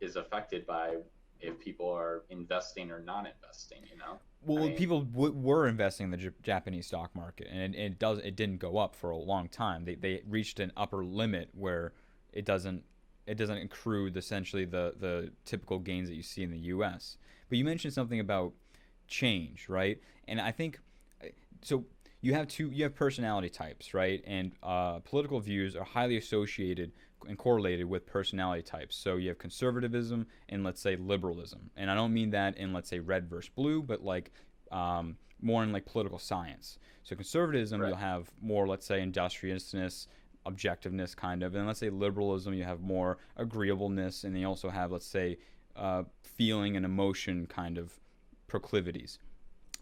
is affected by if people are investing or not investing, you know? I well, mean, people were investing in the Japanese stock market, and it didn't go up for a long time. They reached an upper limit where it doesn't it doesn't accrue essentially the typical gains that you see in the U.S. But you mentioned something about change, right? And I think so. You have personality types, right? And political views are highly associated and correlated with personality types. So you have conservatism and, let's say, liberalism. And I don't mean that in, let's say, red versus blue, but like more in like political science. So conservatism, right, you'll have more, let's say, industriousness, objectiveness, kind of. And let's say liberalism, you have more agreeableness, and you also have, let's say, feeling and emotion kind of proclivities.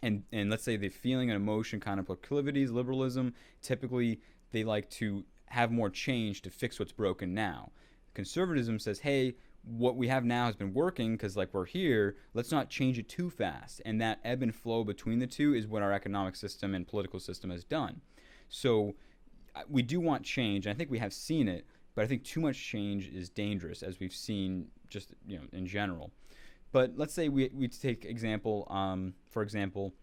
And let's say the feeling and emotion kind of proclivities, liberalism, typically they like to have more change to fix what's broken now. Conservatism says, hey, what we have now has been working because, like, we're here, let's not change it too fast. And that ebb and flow between the two is what our economic system and political system has done. So we do want change, and I think we have seen it, but I think too much change is dangerous, as we've seen just, in general. But let's say we take example, for example,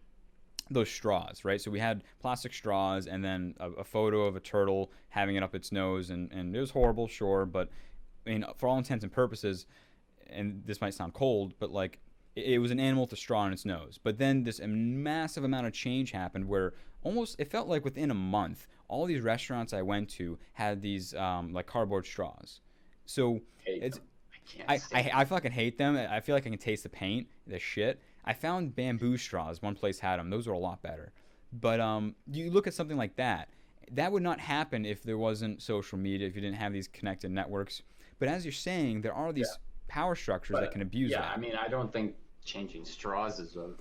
those straws, right? So we had plastic straws, and then a photo of a turtle having it up its nose, and it was horrible, sure, but I mean, for all intents and purposes, and this might sound cold, but like it was an animal with a straw in its nose. But then this massive amount of change happened where almost it felt like within a month, all these restaurants I went to had these like cardboard straws. So hate it's them. I can't stand I them. fucking hate them. I feel like I can taste the paint, the shit. I found bamboo straws. One place had them. Those are a lot better. But you look at something like that. That would not happen if there wasn't social media, if you didn't have these connected networks. But as you're saying, there are Yeah, these power structures that but can abuse yeah, I that. mean, I don't think changing straws is a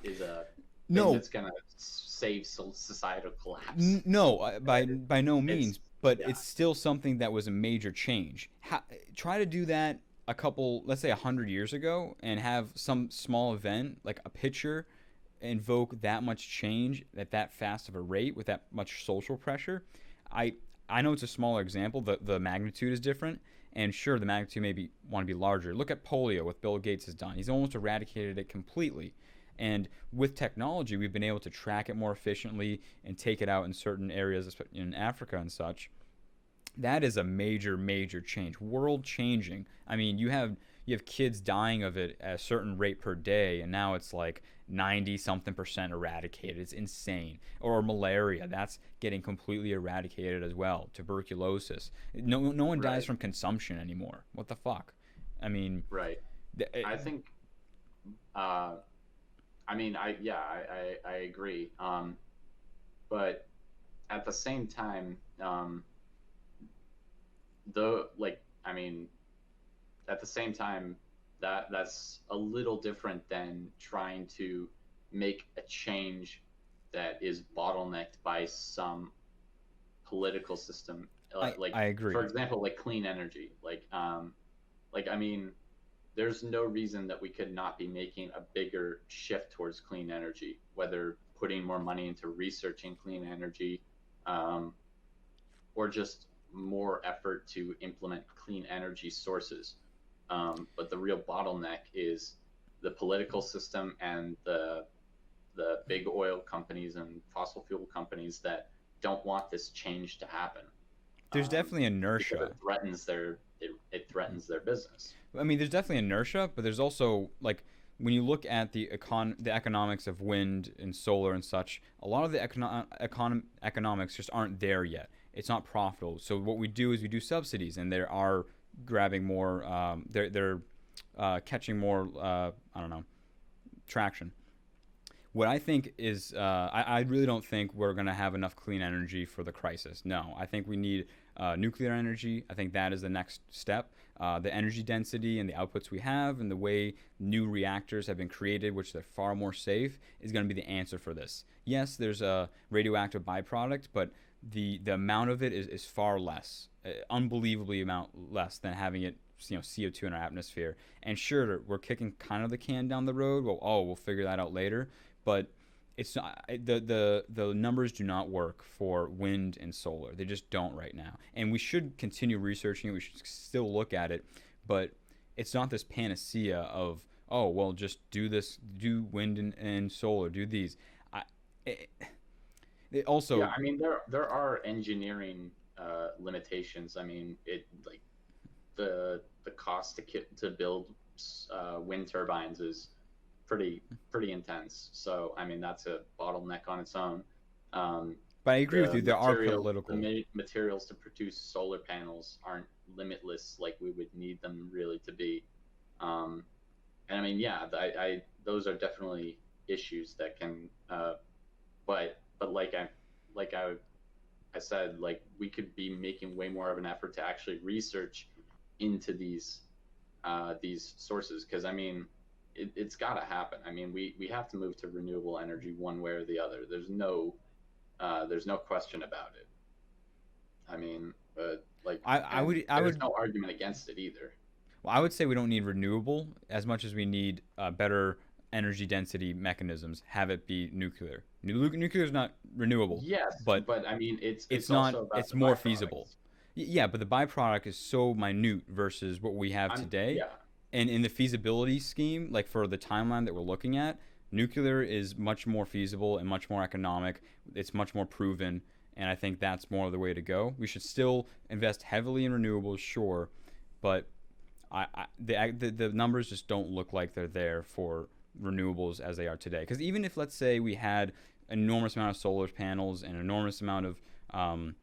thing No, that's gonna save societal collapse. no, Right? by no It's means. But yeah, it's still something that was a major change. Try to do that a couple, let's say, 100 years ago, and have some small event like a picture invoke that much change at that fast of a rate with that much social pressure. I I know it's a smaller example. The magnitude is different, and sure, the magnitude maybe want to be larger. Look at polio, what Bill Gates has done. He's almost eradicated it completely. And with technology, we've been able to track it more efficiently and take it out in certain areas in Africa and such. That is a major, major change, world changing. I mean, you have kids dying of it at a certain rate per day, and now it's like 90 something percent eradicated. It's insane. Or malaria, that's getting completely eradicated as well. Tuberculosis, no one dies right, from consumption anymore. What the fuck? I mean, right. th- I think uh, I mean, I agree. But at the same time, though, like, I mean, at the same time, that's a little different than trying to make a change that is bottlenecked by some political system. Like, I agree. for example, like clean energy. Like I mean, there's no reason that we could not be making a bigger shift towards clean energy, whether putting more money into researching clean energy, um, or just more effort to implement clean energy sources. But the real bottleneck is the political system and the big oil companies and fossil fuel companies that don't want this change to happen, There's definitely because inertia. it threatens their business. I mean, there's definitely inertia, but there's also like when you look at the economics of wind and solar and such, a lot of the economics just aren't there yet. It's not profitable. So what we do is we do subsidies, and they are grabbing more. They're catching more. I don't know, traction. What I think is, I really don't think we're going to have enough clean energy for the crisis. No, I think we need nuclear energy. I think that is the next step. The energy density and the outputs we have, and the way new reactors have been created, which they're far more safe, is going to be the answer for this. Yes, there's a radioactive byproduct, but the amount of it is far less, unbelievably amount less than having it, CO2 in our atmosphere. And sure, we're kicking kind of the can down the road. Well, we'll figure that out later. But it's not, the numbers do not work for wind and solar. They just don't right now. And we should continue researching it. We should still look at it, but it's not this panacea of, oh well, just do this, do wind and solar, do these. I it, it Yeah, also I mean there are engineering limitations. I mean, it like the cost to build wind turbines is pretty intense. So I mean that's a bottleneck on its own. Um, but I agree with you. There are political. materials to produce solar panels aren't limitless like we would need them really to be. Um, and I mean, yeah, I those are definitely issues that can, but like I said, like we could be making way more of an effort to actually research into these sources, because I mean it's got to happen. I mean we have to move to renewable energy one way or the other. There's no question about it. I mean, but like, I and would I there's would no argument against it either. Well, I would say we don't need renewable as much as we need better energy density mechanisms. Have it be nuclear. Nuclear is not renewable, Yes, but but I mean it's it's not. also about It's the more feasible. byproducts. Yeah, but the byproduct is so minute versus what we have I'm today. Yeah. And in the feasibility scheme, like for the timeline that we're looking at, nuclear is much more feasible and much more economic. It's much more proven, and I think that's more of the way to go. We should still invest heavily in renewables, sure, but the numbers just don't look like they're there for renewables as they are today. Because even if, let's say, we had an enormous amount of solar panels and an enormous amount of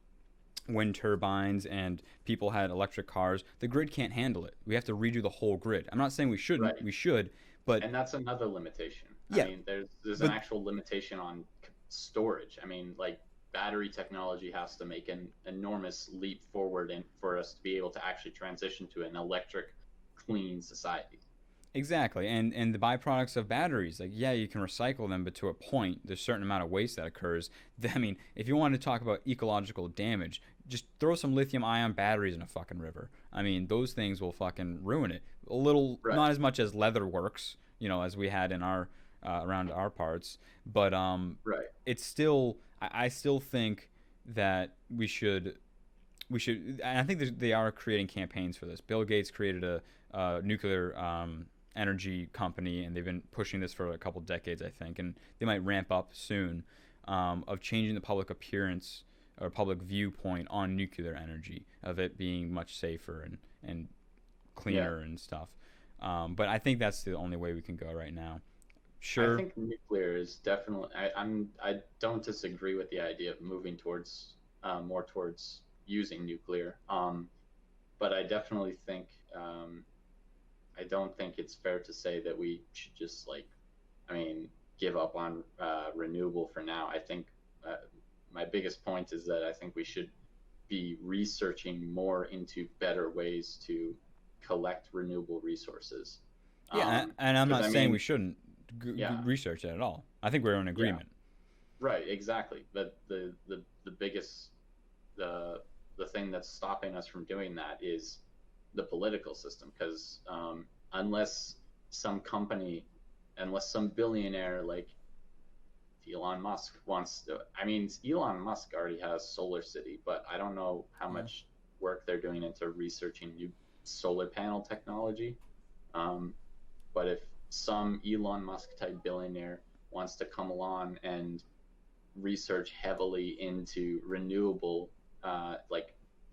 wind turbines and people had electric cars, the grid can't handle it. We have to redo the whole grid. I'm not saying we shouldn't. Right. We should, but And that's another limitation. I yeah, mean, there's an but actual limitation on storage. I mean, like battery technology has to make an enormous leap forward in for us to be able to actually transition to an electric, clean society. exactly, and the byproducts of batteries, like yeah, you can recycle them, but to a point, there's a certain amount of waste that occurs. I mean, if you want to talk about ecological damage, just throw some lithium-ion batteries in a fucking river. I mean, those things will fucking ruin it. A little, Right. not as much as leather works, as we had in our around our parts, but Right. it's still, I still think that we should, and I think they are creating campaigns for this. Bill Gates created a nuclear energy company, and they've been pushing this for a couple decades, I think, and they might ramp up soon, of changing the public appearance or public viewpoint on nuclear energy, of it being much safer and Yeah. cleaner and stuff. But I think that's the only way we can go right now. I Sure. think nuclear is definitely. I don't disagree with the idea of moving towards more towards using nuclear. But I definitely think I don't think it's fair to say that we should just like. I mean, give up on renewable for now. I think my biggest point is that I think we should be researching more into better ways to collect renewable resources. Yeah, and I'm Because not I saying we mean, shouldn't yeah, research that at all. I think we're in yeah, agreement. right, exactly. But the biggest the thing that's stopping us from doing that is the political system. Because unless some company, unless some billionaire like Elon Musk wants to, I mean, Elon Musk already has Solar City, but I don't know how Yeah. much work they're doing into researching new solar panel technology. Um, but if some Elon Musk type billionaire wants to come along and research heavily into renewable,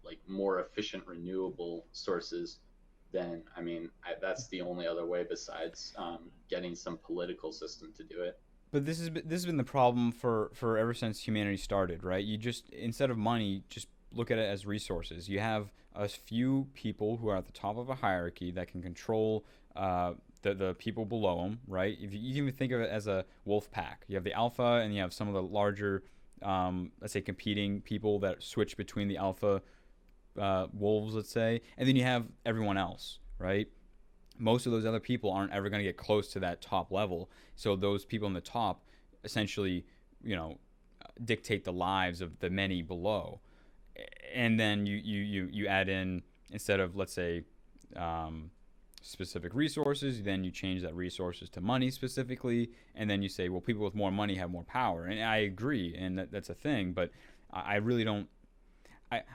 like more efficient renewable sources, then I mean that's the only other way besides getting some political system to do it. But this has been the problem for ever since humanity started, right? You just, instead of money, just look at it as resources. You have a few people who are at the top of a hierarchy that can control the people below them, right? If you even think of it as a wolf pack, you have the alpha and you have some of the larger, let's say, competing people that switch between the alpha wolves, let's say, and then you have everyone else, right? Most of those other people aren't ever going to get close to that top level. So those people in the top essentially, you know, dictate the lives of the many below. And then you add in, instead of, let's say, um, specific resources, then you change that resources to money specifically, and then you say, well, people with more money have more power. And I agree, and that's a thing, but I really don't.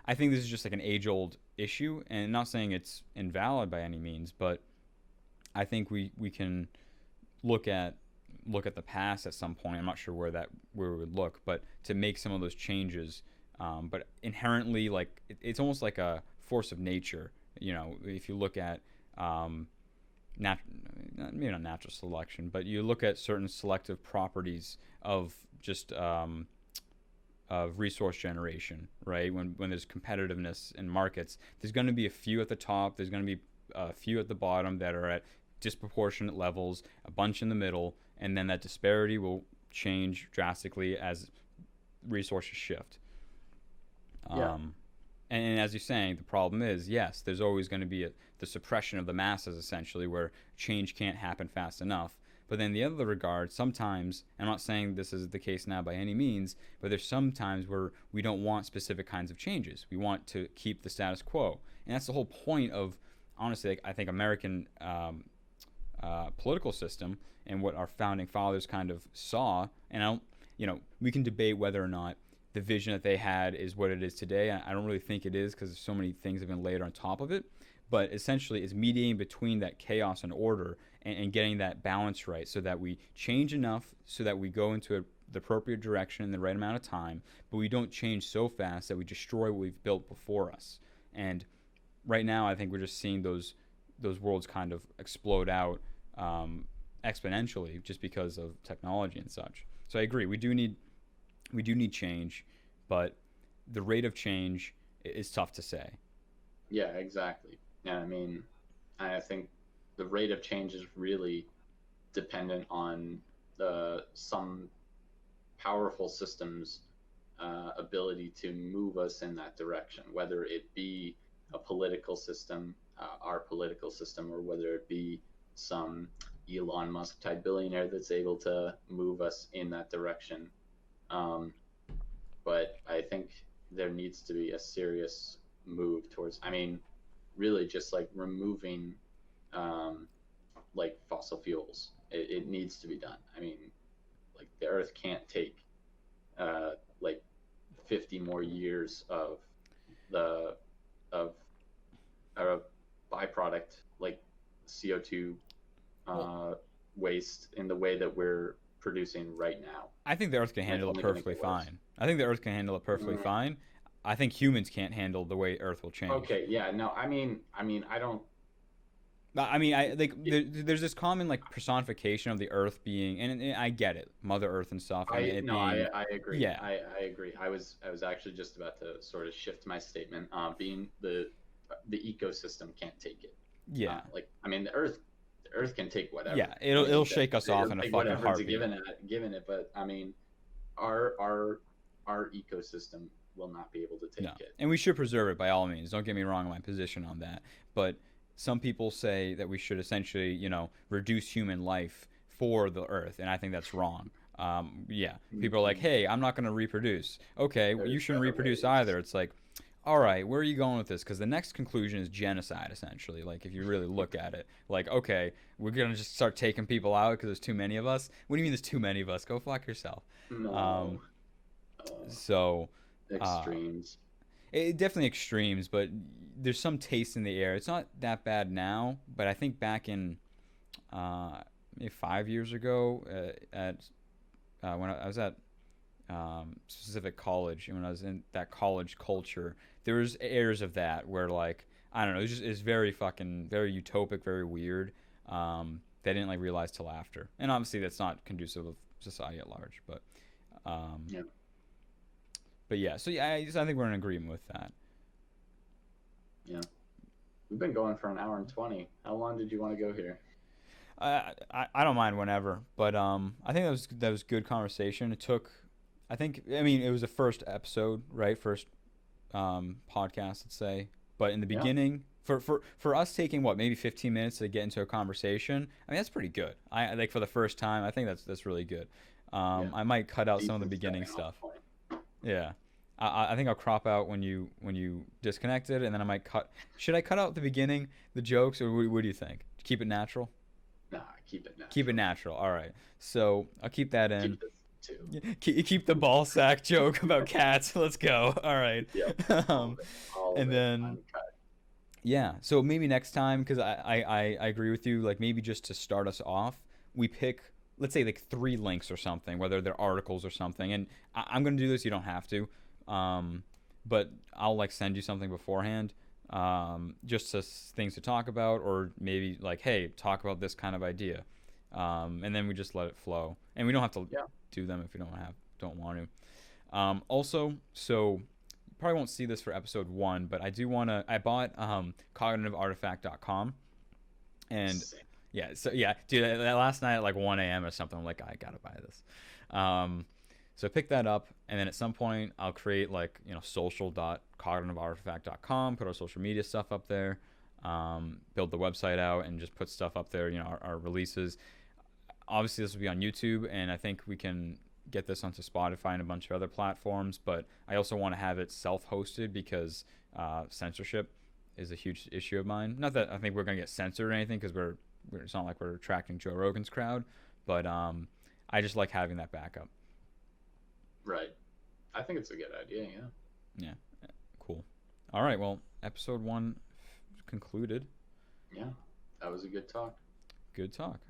I think this is just like an age old issue, and not saying it's invalid by any means, but I think we can look at the past at some point. I'm not sure where we would look, but to make some of those changes. But inherently, like it's almost like a force of nature. You know, if you look at nat- maybe not natural selection, but you look at certain selective properties of just of resource generation, right? When there's competitiveness in markets, there's going to be a few at the top. There's going to be a few at the bottom that are at disproportionate levels, a bunch in the middle, and then that disparity will change drastically as resources shift. Yeah, Um, and as you're saying, the problem is, yes, there's always going to be the suppression of the masses, essentially, where change can't happen fast enough. But then the other regard, sometimes, I'm not saying this is the case now by any means, but there's some times where we don't want specific kinds of changes. We want to keep the status quo. And that's the whole point of, honestly, like, I think American political system and what our founding fathers kind of saw. And I don't, we can debate whether or not the vision that they had is what it is today. I don't really think it is, because so many things have been laid on top of it. But essentially, it's mediating between that chaos and order, and getting that balance right, so that we change enough so that we go into the appropriate direction in the right amount of time, but we don't change so fast that we destroy what we've built before us. And right now, I think we're just seeing those worlds kind of explode out exponentially, just because of technology and such. So I agree. We do need change, but the rate of change is tough to say. yeah, exactly. Yeah, I mean, I think the rate of change is really dependent on some powerful systems' ability to move us in that direction, whether it be a political system, our political system, or whether it be some Elon Musk type billionaire that's able to move us in that direction. Um, but I think there needs to be a serious move towards, I mean, really just like removing um, like fossil fuels. It needs to be done. I mean, like the Earth can't take like 50 more years of the of a byproduct like CO2 Well, uh, waste in the way that we're producing right now, I think the Earth can and it's handle it only going to perfectly get worse. fine. I think the Earth can handle it perfectly Mm, fine. I think humans can't handle the way Earth will change. okay, yeah, no, I mean, I don't. I mean, I like there's this common like personification of the Earth being, and I get it, Mother Earth and stuff, and I it no, being, I agree. yeah, I agree. I was actually just about to sort of shift my statement. Being the ecosystem can't take it. yeah, Like I mean, the Earth The Earth can take whatever. Yeah, it'll shake us off in a take fucking whatever heartbeat. given it. But I mean, our ecosystem will not be able to take No, it. and we should preserve it by all means. Don't get me wrong on my position on that. But some people say that we should essentially, reduce human life for the Earth, and I think that's wrong. Yeah, people are like, "Hey, I'm not going to reproduce." Okay, well, you There's shouldn't better reproduce ways. either. It's like, all right, where are you going with this? Because the next conclusion is genocide, essentially. Like, if you really look at it, like, okay, we're gonna just start taking people out because there's too many of us. What do you mean there's too many of us? Go fuck yourself. Um, No, so uh, extremes. definitely extremes, but there's some taste in the air. It's not that bad now, but I think back in maybe 5 years ago at when I was at specific college, and when I was in that college culture, there was airs of that where like I don't know, it's very fucking very utopic, very weird. They didn't like realize till after, and obviously that's not conducive of society at large, um, Yeah, but yeah. So yeah, I think we're in agreement with that. yeah. We've been going for an hour and 20. How long did you want to go here? I don't mind whenever, but I think that was good conversation. It took, I mean it was the first episode, right? First podcast, let's say. But in the Yeah, beginning, for us taking what maybe 15 minutes to get into a conversation, I mean that's pretty good. I like for the first time, I think that's really good. yeah. I might cut out some of the Decent beginning starting off stuff. point. Yeah. I think I'll crop out when you disconnected, and then I might cut. Should I cut out the beginning, the jokes, or what do you think? Keep it natural. Nah, keep it Keep it natural. natural. All right. So I'll keep that in. Keep this too. Keep the ball sack joke about cats. Let's go. All right. Yep, all um, of it, all of and it, then uncut. yeah. So maybe next time, because I agree with you. Like maybe just to start us off, we pick let's say like three links or something, whether they're articles or something. And I'm gonna do this. You don't have to. Um, but I'll like send you something beforehand. Just as things to talk about, or maybe like, hey, talk about this kind of idea, and then we just let it flow, and we don't have to Yeah, do them if we don't want to. Also, so you probably won't see this for episode one, but I do want to. I bought cognitiveartifact.com, and same. yeah, so yeah, dude, that last night at like 1 a.m. or something, I'm like, I gotta buy this. Um, so pick that up, and then at some point I'll create like social.cognitiveartifact.com, put our social media stuff up there, build the website out, and just put stuff up there. Our releases. Obviously, this will be on YouTube, and I think we can get this onto Spotify and a bunch of other platforms. But I also want to have it self-hosted because censorship is a huge issue of mine. Not that I think we're gonna get censored or anything, because it's not like we're attracting Joe Rogan's crowd, but I just like having that backup. Right. I think it's a good idea. Yeah. Yeah, cool. All right, well, episode one concluded. Yeah. That was a good talk. Good talk.